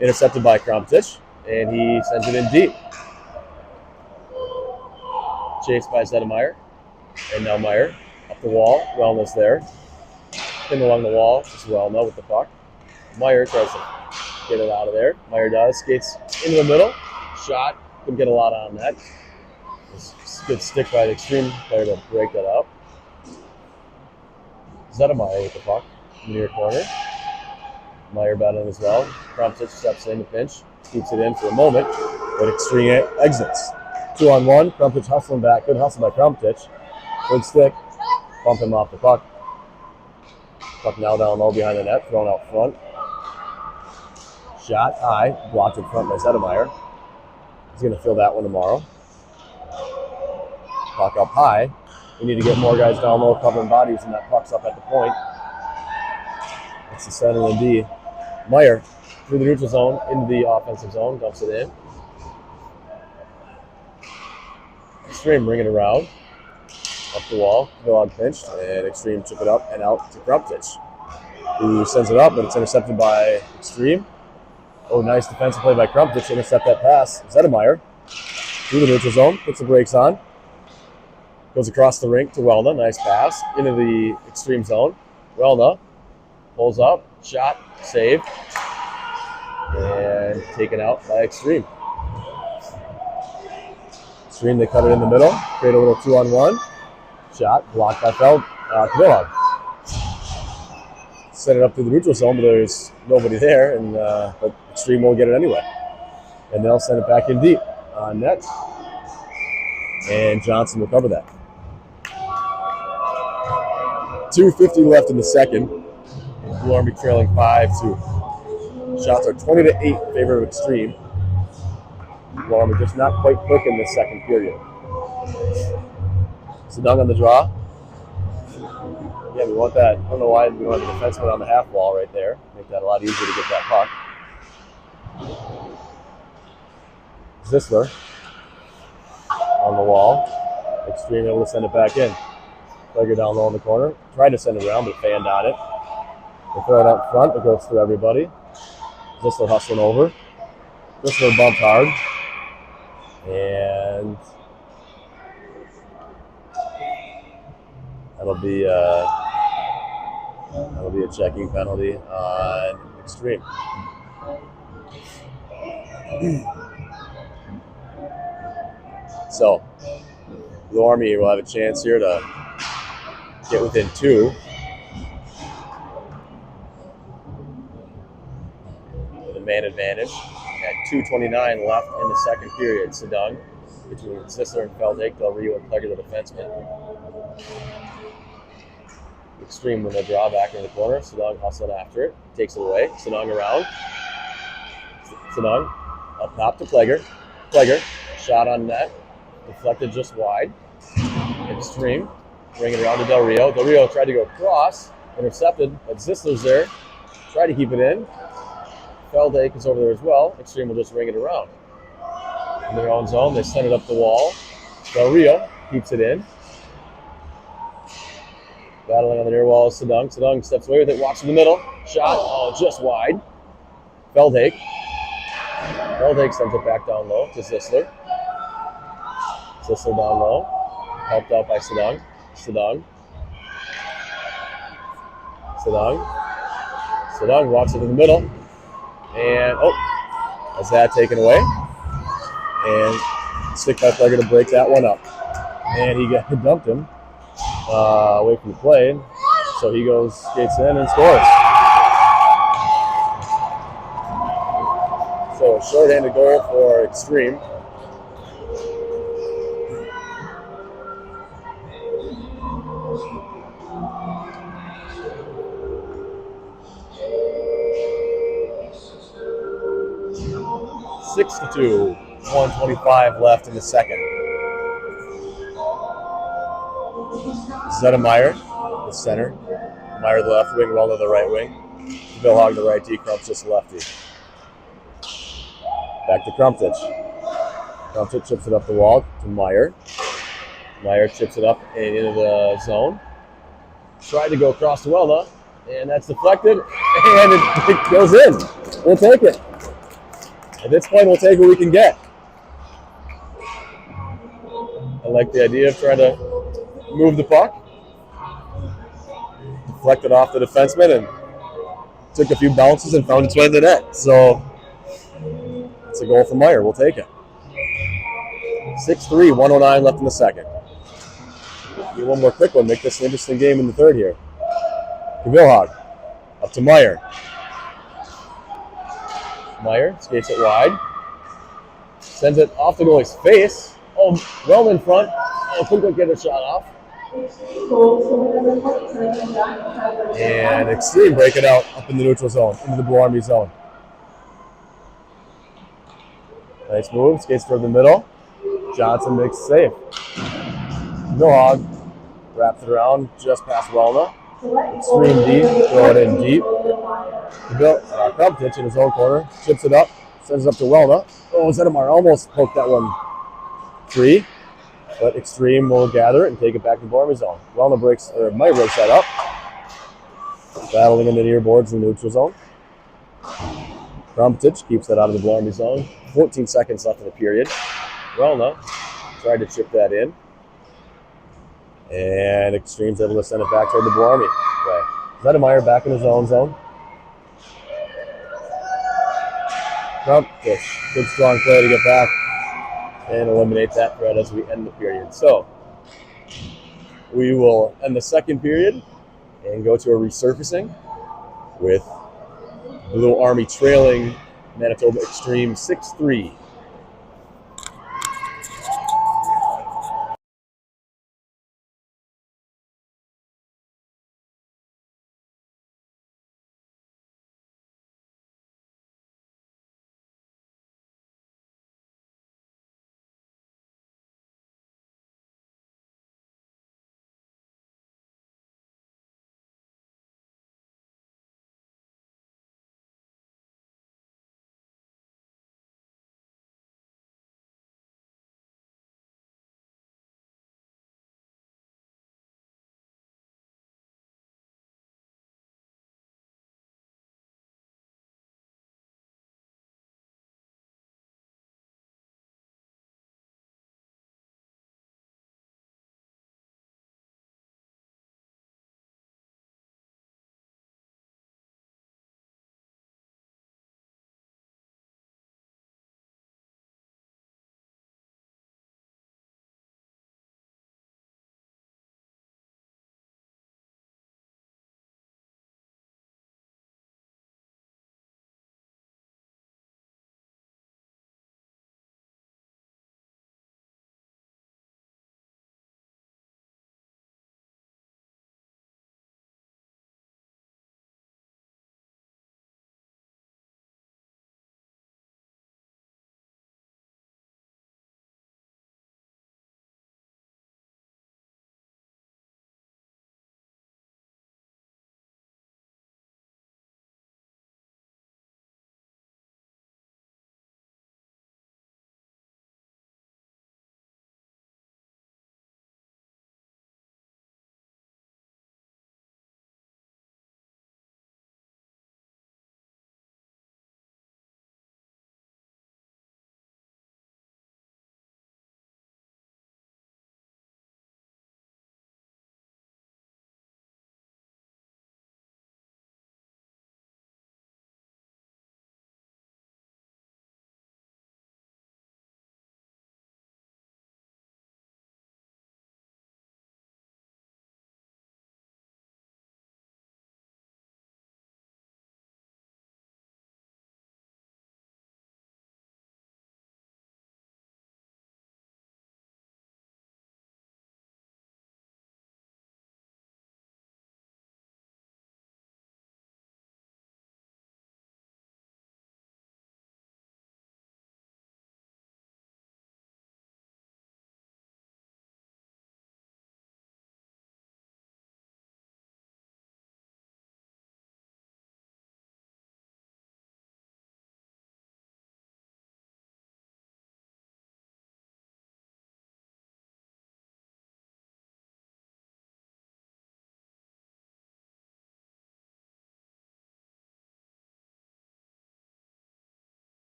Intercepted by Krampetich, and he sends it in deep. Chased by Zedemeyer, and now Meyer up the wall. Welna's there. Pinned along the wall is Welna with the puck. Meyer tries to get it out of there. Meyer does. Skates into the middle. Shot. Couldn't get a lot on that. Good stick by the extreme player to break that up. Zedemeyer with the puck in the near corner. Meyer battling as well. Krampetich steps in to pinch. Keeps it in for a moment, but extreme exits. 2-on-1. Krampetich hustling back. Good hustle by Krampetich. Good stick. Bump him off the puck. Puck now down low behind the net. Thrown out front. Shot high. Blocked in front by Zedemeyer. He's going to fill that one tomorrow. Puck up high. We need to get more guys down low covering bodies, and that puck's up at the point. That's the center and D. Meyer through the neutral zone into the offensive zone. Dumps it in. Extreme ring it around. Up the wall. Kivillhag pinched, and Extreme chip it up and out to Krampetich, who sends it up, but it's intercepted by Extreme. Oh, nice defensive play by Krampetich to intercept that pass. Zedemeyer through the neutral zone. Puts the brakes on. Goes across the rink to Welna. Nice pass into the extreme zone. Welna pulls up. Shot. Save. And taken out by Extreme. Extreme, they cut it in the middle. Create a little 2-on-1. Shot. Blocked by Kivillhag. Set it up through the neutral zone, but there's nobody there, and but Extreme won't get it anyway. And they'll send it back in deep on net. And Johnson will cover that. 2:50 left in the second. Blue Army trailing 5-2. Shots are 20-8 in favor of Extreme. Blue Army just not quite clicking this second period. Sedung on the draw. Yeah, we want that. I don't know why we want the defenseman on the half wall right there. Make that a lot easier to get that puck. Zisler on the wall. Extreme able to send it back in. Pleger down low in the corner. Tried to send it around, but fanned on it. They throw it up front. It goes through everybody. Zisler hustling over. Zisler bumped hard. And that'll be a checking penalty on Extreme. So, Blue Army will have a chance here to get within 2. With a man advantage. At 2:29 left in the second period. Sedung between Zisler and Feldake. Del Rio and Pleger, the defenseman. Extreme when they draw back in the corner. Sedung hustling after it. Takes it away. Sedung around. Sedung up top to Pleger. Pleger. Shot on net. Deflected just wide. Extreme. Bring it around to Del Rio. Del Rio tried to go across. Intercepted. But Zisler's there. Tried to keep it in. Feldake is over there as well. Extreme will just ring it around. In their own zone. They send it up the wall. Del Rio keeps it in. Battling on the near wall is Sedung. Sedung steps away with it. Walks in the middle. Shot. Oh, just wide. Feldhake. Feldhake sends it back down low to Zisler. Zisler down low. Helped out by Sedang. Sedang walks into the middle. And, has that taken away. And stick by Flegger to break that one up. And he dumped him away from the play. So he goes, skates in and scores. So a short-handed goal for Extreme. Six to 2. 1:25 left in the second. Zedemeyer, the center. Meyer the left wing, Wellner the right wing. Vilhag the right D, Crumptich the lefty. Back to Crumptich. Crumptich chips it up the wall to Meyer. Meyer chips it up and into the zone. Tried to go across to Wellner, and that's deflected, and it goes in. We'll take it. At this point, we'll take what we can get. I like the idea of trying to move the puck. Deflected off the defenseman and took a few bounces and found its way to the net. So it's a goal for Meyer. We'll take it. 6-3, 1:09 left in the second. Get one more quick one. Make this an interesting game in the third here. Vilhag up to Meyer. Meyer skates it wide. Sends it off the goalie's face. Oh, well in front. Oh, couldn't quite get a shot off. And Extreme break it out up in the neutral zone, into the Blue Army zone. Nice move, skates toward the middle. Johnson makes a save. Vilhag wraps it around just past Wellna. Extreme deep, throw it in deep. Crumptich in his own corner, chips it up, sends it up to Wellna. Oh, Zedemeyer almost poked that one free. But Extreme will gather it and take it back to Bormy zone. Wellna Meyer breaks that up. Battling in the near boards in the neutral zone. Crumptich keeps that out of the Bormy zone. 14 seconds left in the period. Wellna tried to chip that in. And Extreme's able to send it back toward the Bormy. Zedemeyer back in his own zone. Crumptich, good strong play to get back and eliminate that threat as we end the period. So we will end the second period and go to a resurfacing with Blue Army trailing Manitoba Extreme 6-3.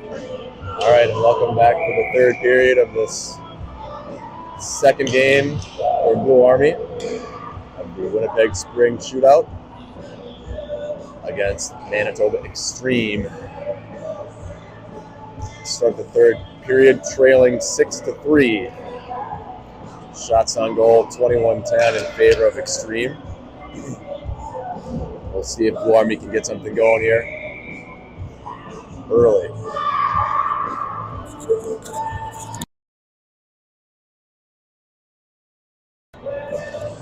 All right, and welcome back to the third period of this second game for Blue Army of the Winnipeg Spring Shootout against Manitoba Extreme. Start the third period trailing 6-3. Shots on goal 21-10 in favor of Extreme. We'll see if Blue Army can get something going here early.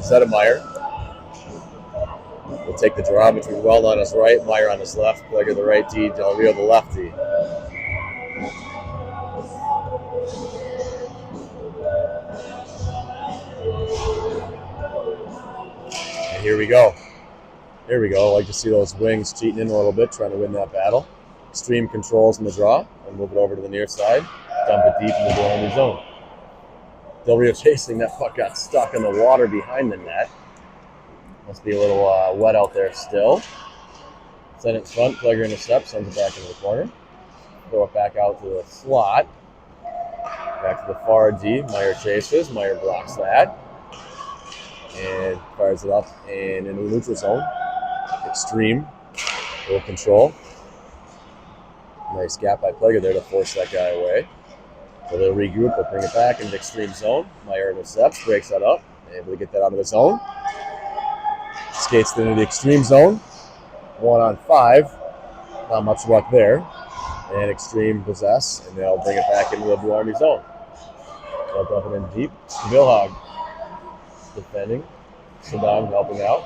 Zedemeyer will take the draw between Weld on his right, Meyer on his left, Pleger the right D, Del Rio the left D. And here we go. Here we go. I like to see those wings cheating in a little bit, trying to win that battle. Extreme controls in the draw, and move it over to the near side. Dump it deep in the Blue Army zone. Del Rio chasing, that puck got stuck in the water behind the net. Must be a little wet out there still. Send it in front, Pleger intercepts, sends it back into the corner. Throw it back out to the slot. Back to the far D, Meyer chases, Meyer blocks that. And fires it up and into the neutral zone. Extreme, full control. Nice gap by Pleger there to force that guy away. So they'll regroup, they'll bring it back into the extreme zone. Meyer intercepts, breaks that up, able to get that out of the zone. Skates into the extreme zone. 1-on-5. Not much luck there. And Extreme possess, and they'll bring it back into the Blue Army zone. They'll dump it in deep. Vilhag defending. Sadong helping out.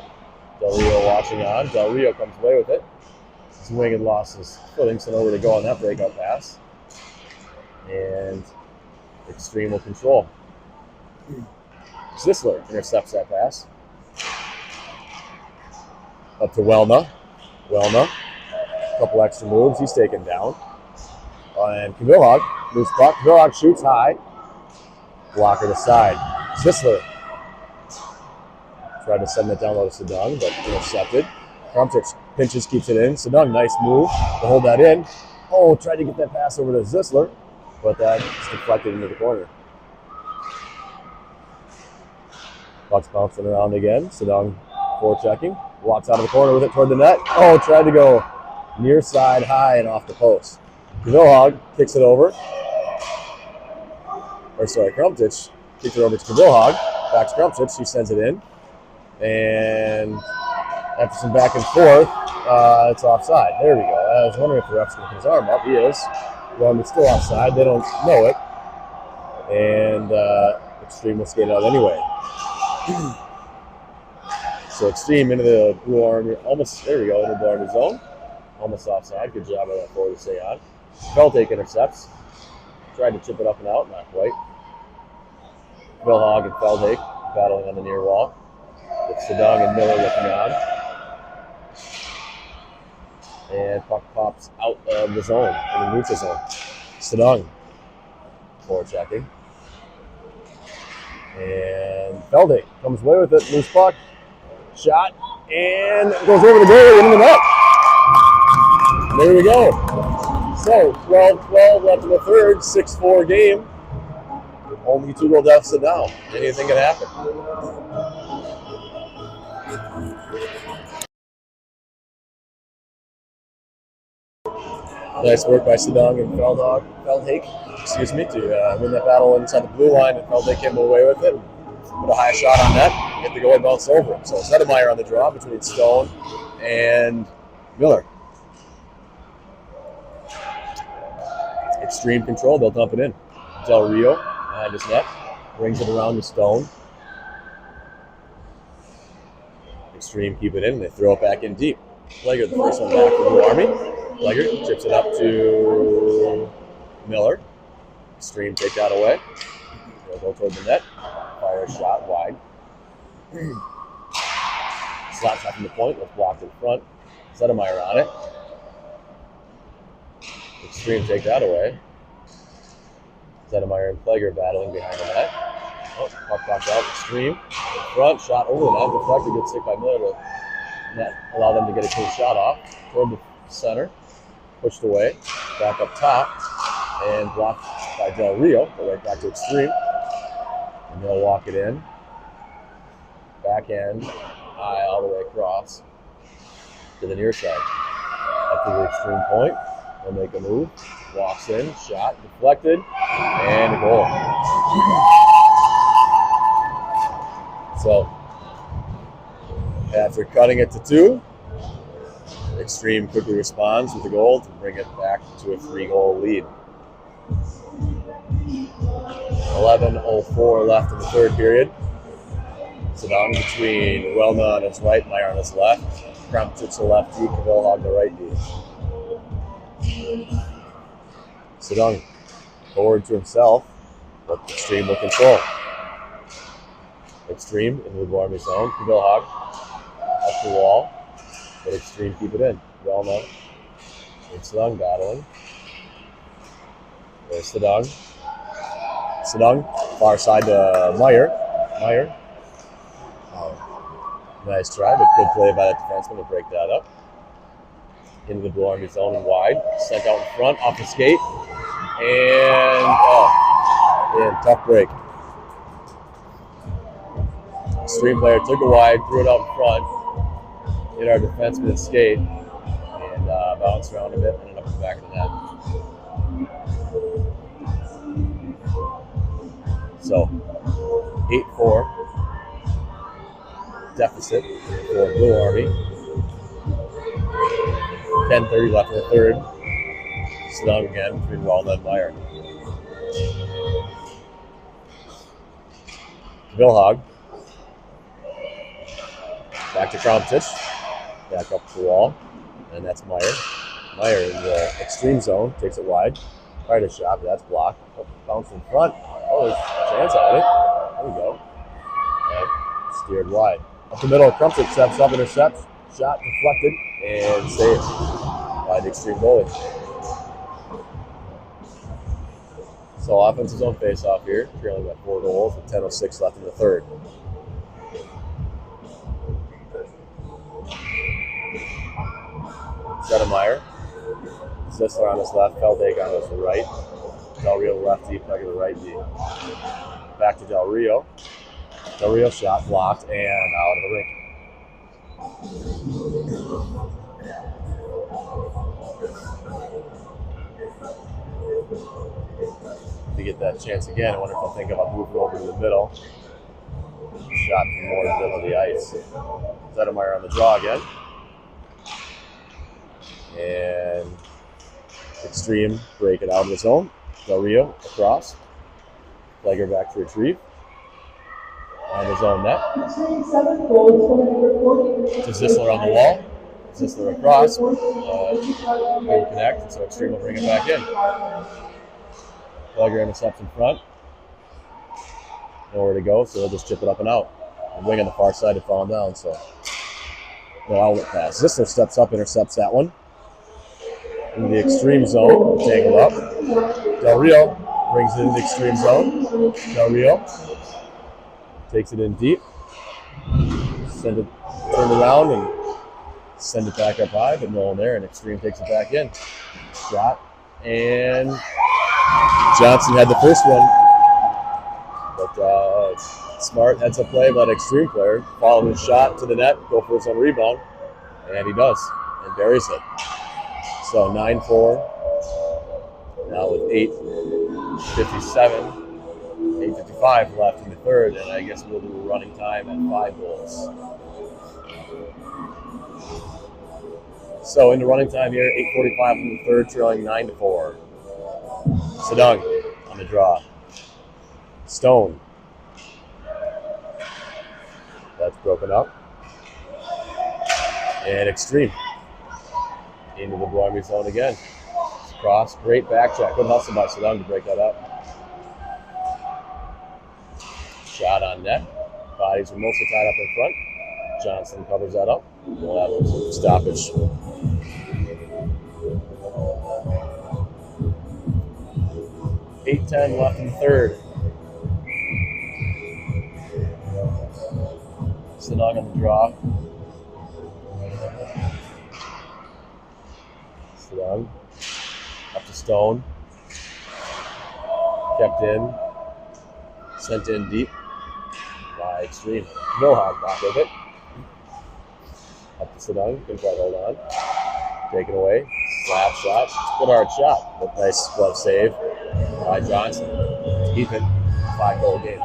Del Rio watching on. Del Rio comes away with it. Swing and lost his footing, so nowhere to go on that breakout pass. And Extreme will control. Zisler intercepts that pass. Up to Welna. Welna. A couple extra moves. He's taken down. And Vilhag moves puck. Vilhag shoots high. Blocker to side. Zisler tried to send it down low to Sadong, but intercepted. Krumtic pinches, keeps it in. Sadong, nice move to hold that in. Oh, tried to get that pass over to Zisler, but that's deflected into the corner. Puck's bouncing around again. Sadong forechecking. Walks out of the corner with it toward the net. Oh, tried to go near side high and off the post. Vilhag kicks it over. Krumtic kicks it over to Vilhag. Back to Krumtic. He sends it in. And after some back and forth, it's offside. There we go. I was wondering if the ref's going to put his arm up. He is. Well, it's still offside. They don't know it. And Extreme will skate out anyway. So Extreme into the Blue Army. Almost, there we go, into the Blue Army zone. Almost offside. Good job by that forward to stay on. Feldhake intercepts. Tried to chip it up and out. Not quite. Vilhag and Feldhake battling on the near wall. With Sadong and Miller looking on. And puck pops out of the zone, in the neutral zone. Sadong forechecking. And Feldhake comes away with it. Loose puck. Shot. And goes over the goal into the net. There we go. So, 12-12 left in the third. 6-4 game. Only 2-goal deficit now. Anything can happen. Nice work by Sadong and Feldhake, to win that battle inside the blue line, and Feldhake came away with it. Put a high shot on net, get the goal and bounce over him. So Zedemeyer on the draw between Stone and Miller. Extreme control, they'll dump it in. Del Rio behind his net, brings it around to Stone. Extreme keep it in, and they throw it back in deep. Pleger, the first one back for the Blue Army. Pleger chips it up to Miller. Extreme take that away. They'll go toward the net. Fire a shot wide. Slap shot from the point. Was blocked in front. Zedemeyer on it. Extreme take that away. Zedemeyer and Pleger battling behind the net. Oh, puck popped out. Extreme in front. Shot over the net. Deflected. Good stick by Miller to net. Allow them to get a clean shot off. Toward the center. Pushed away. Back up top. and blocked by Del Rio, but right back to Extreme. And they'll walk it in. Backhand, high all the way across to the near side. Up to the Extreme point. They'll make a move. Walks in, shot, deflected, and a goal. So, after cutting it to 2, Extreme quickly responds with a goal to bring it back to a 3-goal lead. 11:04 left in the third period. Sedong between Welna on his right, Meyer on his left. Kramtic the left D, Kavilhag the right D. Sedong forward to himself, but Extreme will control. Extreme into the Blue Army zone. Kavilhag up the wall, but Extreme keep it in. Welna and Sedong battling. There's Sedong. Sedong, far side to Meyer. Meyer. Nice try, but good play by that defenseman to break that up. Into the Blue Army zone and wide. Sent out in front, off the skate. And, tough break. Extreme player took it wide, threw it out in front. Hit our defenseman's skate. And bounced around a bit, and ended up in the back of the net. So, 8-4 deficit for Blue Army. 10:30 left in the third. Sedong again between Welna and Meyer. Kavilhag. Back to Kramtic. Back up the wall. And that's Meyer. Meyer in the Extreme zone. Takes it wide. Tried a shot, but that's blocked. Bounce in front. Oh, there's a chance at it. There we go. And steered wide. Up the middle, Kramtic steps up, intercepts. Shot deflected and saved by the Extreme goalie. So offensive zone face-off here, trailing by 4 goals with 10:06 left in the third. Zedemeyer. Zisler on his left, Feldhagen on his right. Del Rio left D, Plug the right D. Back to Del Rio. Del Rio shot blocked and out of the rink. To get that chance again, I wonder if they'll think about moving over to the middle. Shot from more in the middle of the ice. Zedemeyer on the draw again. And Extreme break it out of the zone. Del Rio across. Plager back to retrieve. On his own net. To Zisler on the wall. Zisler across. Will connect, so Extreme will bring it back in. Plager intercepts in front. Nowhere to go, so they'll just chip it up and out. And wing on the far side to fall down, so no outlet pass. Zisler steps up, intercepts that one. In the Extreme zone, tangled up. Del Rio brings it in the Extreme zone. Del Rio takes it in deep. Turn around and send it back up high, but no one there, and Extreme takes it back in. Shot, and Johnson had the first one. But smart heads-up play by an Extreme player. Follow his shot to the net, go for his own rebound, and he does, and buries it. So 9-4, now with 8:55 left in the third, and I guess we'll do a running time at 5 goals. So into running time here, 8:45 in the third, trailing 9-4. Sedong on the draw. Stone. That's broken up. And Extreme. Into the Blue Army zone again. Cross, great back check. Good hustle by Sedong to break that up. Shot on net. Bodies are mostly tied up in front. Johnson covers that up. We'll have a stoppage. .8:10 left in the third. Sedong on the draw. Sedong up to Stone. kept in, sent in deep by Extreme. Mohawk back with it. Up to Sedung, couldn't quite hold on. Taken away, slap shot, good hard shot, but nice glove save by Johnson. Even 5-goal game.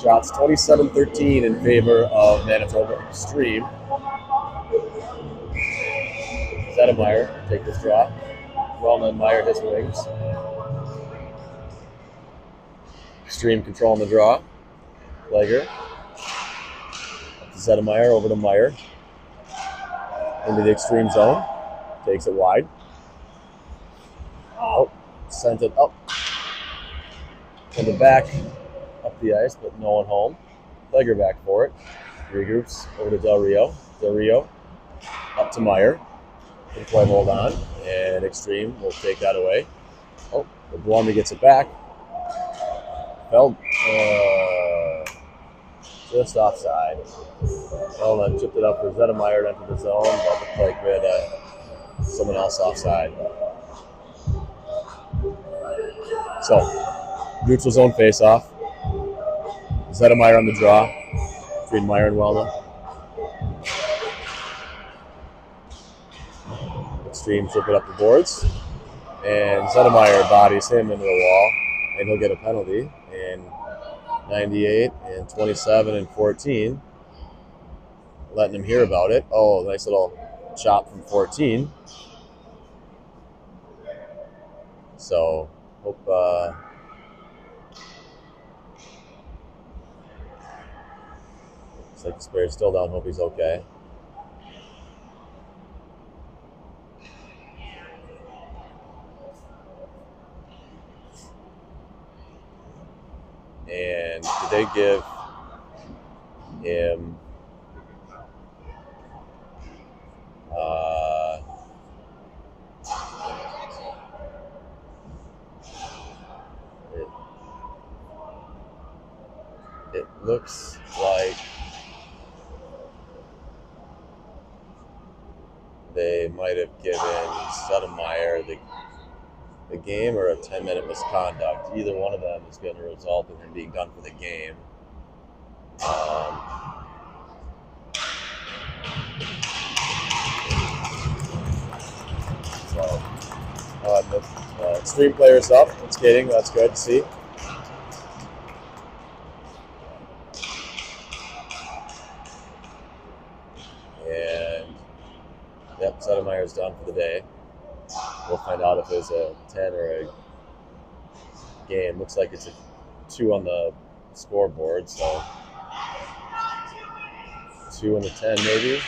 Shots 27-13 in favor of Manitoba Extreme. Zedemeyer take this draw. Wellman Meyer his wings. Extreme controlling the draw. Legger. Zedemeyer over to Meyer. Into the Extreme zone. Takes it wide. Oh, sent it up. And the back up the ice, but no one home. Legger back for it. Regroups over to Del Rio. Del Rio up to Meyer. Can quite hold on. And Extreme will take that away. Oh, Blomby gets it back. Fell just offside. Well, then chipped it up for Zedemeyer to enter the zone, but looked like we had someone else offside. So, neutral zone face-off. Zedemeyer on the draw between Meyer and Welna. Extreme chip it up the boards. And Zedemeyer bodies him into the wall, and he'll get a penalty. And 98 and 27 and 14. Letting him hear about it. Oh, nice little chop from 14. So, hope looks like the Spear's still down. Hope he's okay. And did they give him it looks like they might have given Zedemeyer the game or a 10-minute misconduct. Either one of them is going to result in him being done for the game. The Extreme players up and skating. That's good to see. And yep, Zedemeyer's done for the day. We'll find out if it's a 10 or a game. Looks like it's a 2 on the scoreboard, so 2 and a 10 maybe.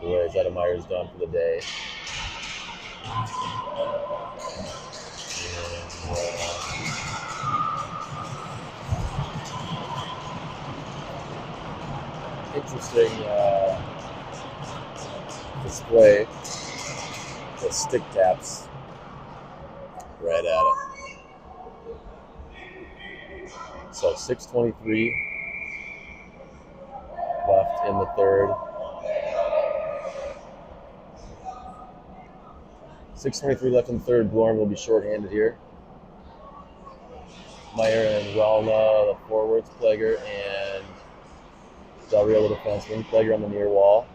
Anyway, Zedemeyer's done for the day. Interesting display. The stick taps right at it. So 6:23 left in the third. 6:23 left in the third. Blorm will be shorthanded here. Meyer and Welna, the forwards, Plager and Del Rio, the defenseman. Plager on the near wall.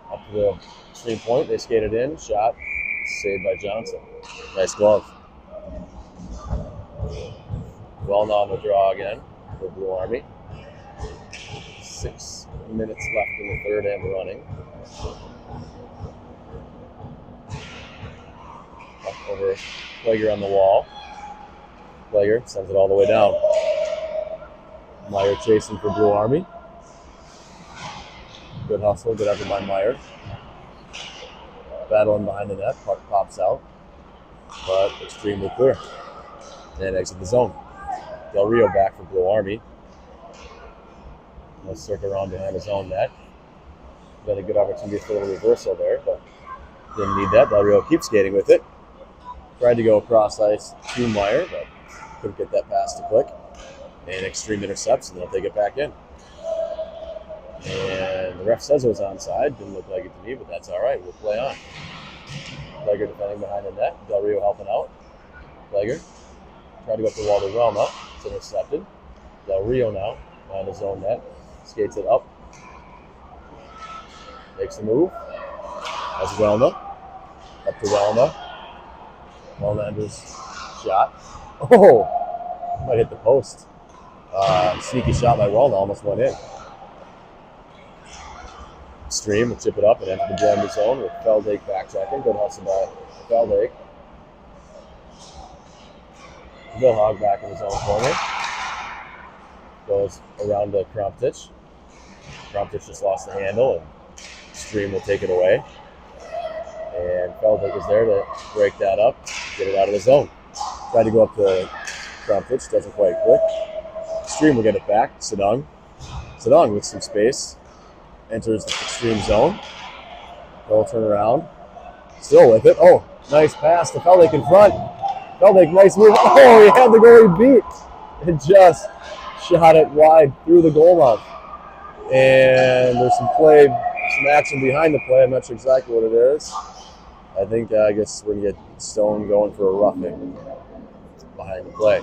Up to the Extreme point, they skated in, shot, saved by Johnson. Nice glove. Welna on the draw again for Blue Army. 6 minutes left in the third and running. Up over Plager on the wall. Plager sends it all the way down. Meyer chasing for Blue Army. Good hustle, good effort by Meyer. Battling behind the net, puck pops out, but extremely clear. And exit the zone. Del Rio back for Blue Army. Let's circle around behind his own net. Got a good opportunity for a little reversal there, but didn't need that. Del Rio keeps skating with it. Tried to go across ice to Meyer, but couldn't get that pass to click. And Extreme intercepts, and they'll take it back in. And the ref says it was onside. Didn't look like it to me, but that's all right. We'll play on. Plager defending behind the net. Del Rio helping out. Plager tried to go up the wall to Relma. It's intercepted. Del Rio now on his own net. Skates it up. Makes the move. That's Relma. Up to Relma. Relma enters. Shot. Oh! Might hit the post. Sneaky shot by Relma. Almost went in. Stream will chip it up and enter the blender zone with Feldake backtracking. Good hustle by Feldake. Vilhag back in his own corner. Goes around to Kromptich. Kromptich just lost the handle, and Stream will take it away. And Feldake is there to break that up, get it out of the zone. Tried to go up to Kromptich, doesn't quite click. Stream will get it back. Sedung. Sedung with some space. Enters the extreme zone. They'll turn around. Still with it. Oh, nice pass to Feldake in front. Feldake, nice move. Oh, he had the goalie beat. And just shot it wide through the goal mouth. And there's some play, some action behind the play. I'm not sure exactly what it is. I think, I guess we're going to get Stone going for a roughing behind the play.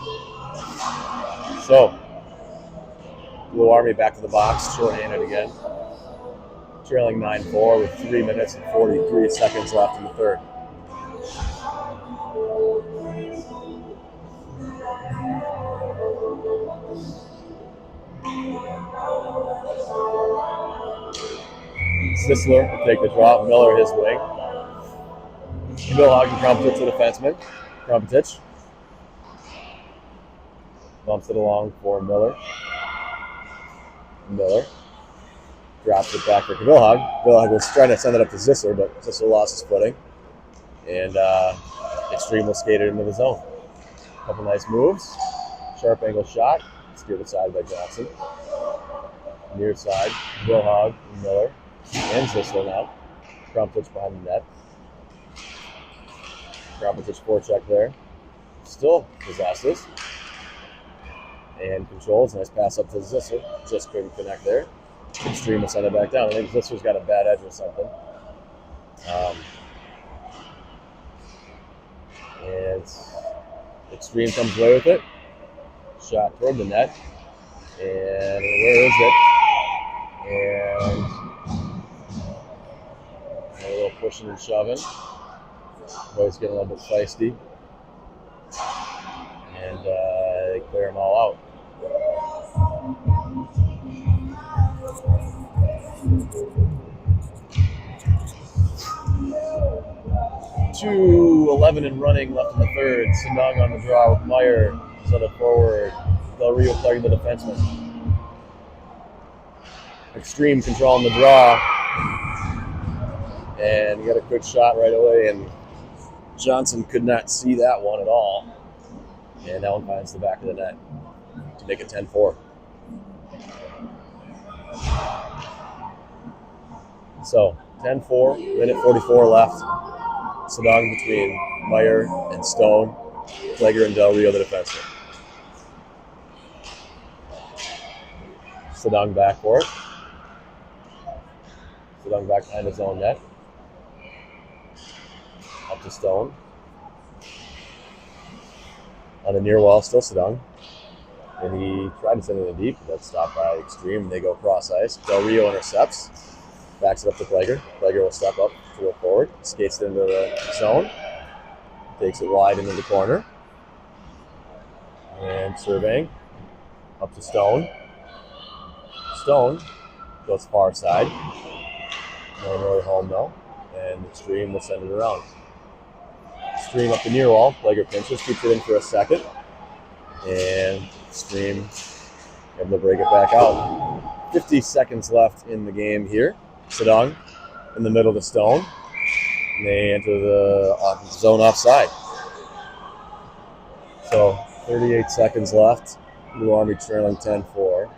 So, Blue Army back to the box, shorthanded again. Trailing 9-4 with 3 minutes and 43 seconds left in the third. Sisler will take the drop. Miller his wing. Vilhag and Kromptich the defenseman. Kromptich bumps it along for Miller. Miller drops it back for Vilhag. Vilhag was trying to send it up to Zisler, but Zisler lost his footing. And Extreme will skate it into the zone. Couple nice moves. Sharp angle shot. Steered aside by Johnson. Near side, Vilhag, Miller, and Zisler now. Kromptich behind the net. Kromptich forecheck there. Still possesses. And controls. Nice pass up to Zisler. Just couldn't connect there. Extreme will send it back down. I think Zisler's got a bad edge or something. And Extreme comes away with it. Shot toward the net. And where is it? And a little pushing and shoving. Boys getting a little bit feisty. And they clear them all out. .2:11 and running left in the third. Sinang on the draw with Meyer. So the forward. Del Rio playing the defenseman. Extreme control on the draw. And he got a quick shot right away, and Johnson could not see that one at all. And that one finds the back of the net to make it 10-4. So 10-4, minute 44 left. Sedang between Meyer and Stone. Plager and Del Rio, the defenseman. Sedang back for it. Sedang back behind his own net. Up to Stone. On the near wall, still Sedang. And he tried to send it in deep, but that's stopped by Extreme. They go cross ice. Del Rio intercepts. Backs it up to Plager. Plager will step up to the forward. Skates it into the zone. Takes it wide into the corner. And surveying. Up to Stone. Stone goes far side. No really home though. And Extreme will send it around. Extreme up the near wall. Plager pinches, keeps it in for a second. And Extreme able to break it back out. 50 seconds left in the game here. Sedang in the middle of the Stone. And they enter the zone offside. So 38 seconds left. Blue Army trailing 10-4.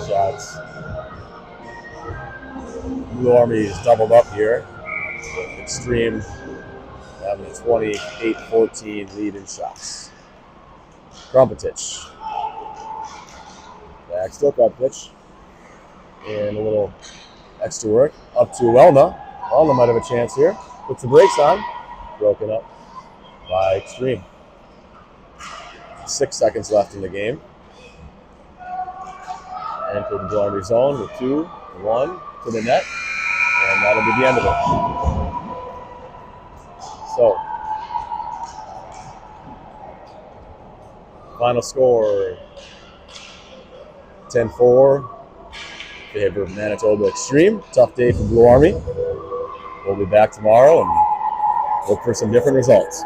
Shots. Blue Army is doubled up here. Extreme having a 28-14 lead in shots. Kromptich. Back still cut pitch. And a little extra work up to Welna. Welna might have a chance here. Puts the brakes on. Broken up by Extreme. 6 seconds left in the game. Enter the Blue Army zone with 2-1 to the net. And that'll be the end of it. So, final score 10-4 in favor of Manitoba Extreme. Tough day for Blue Army. We'll be back tomorrow and look for some different results.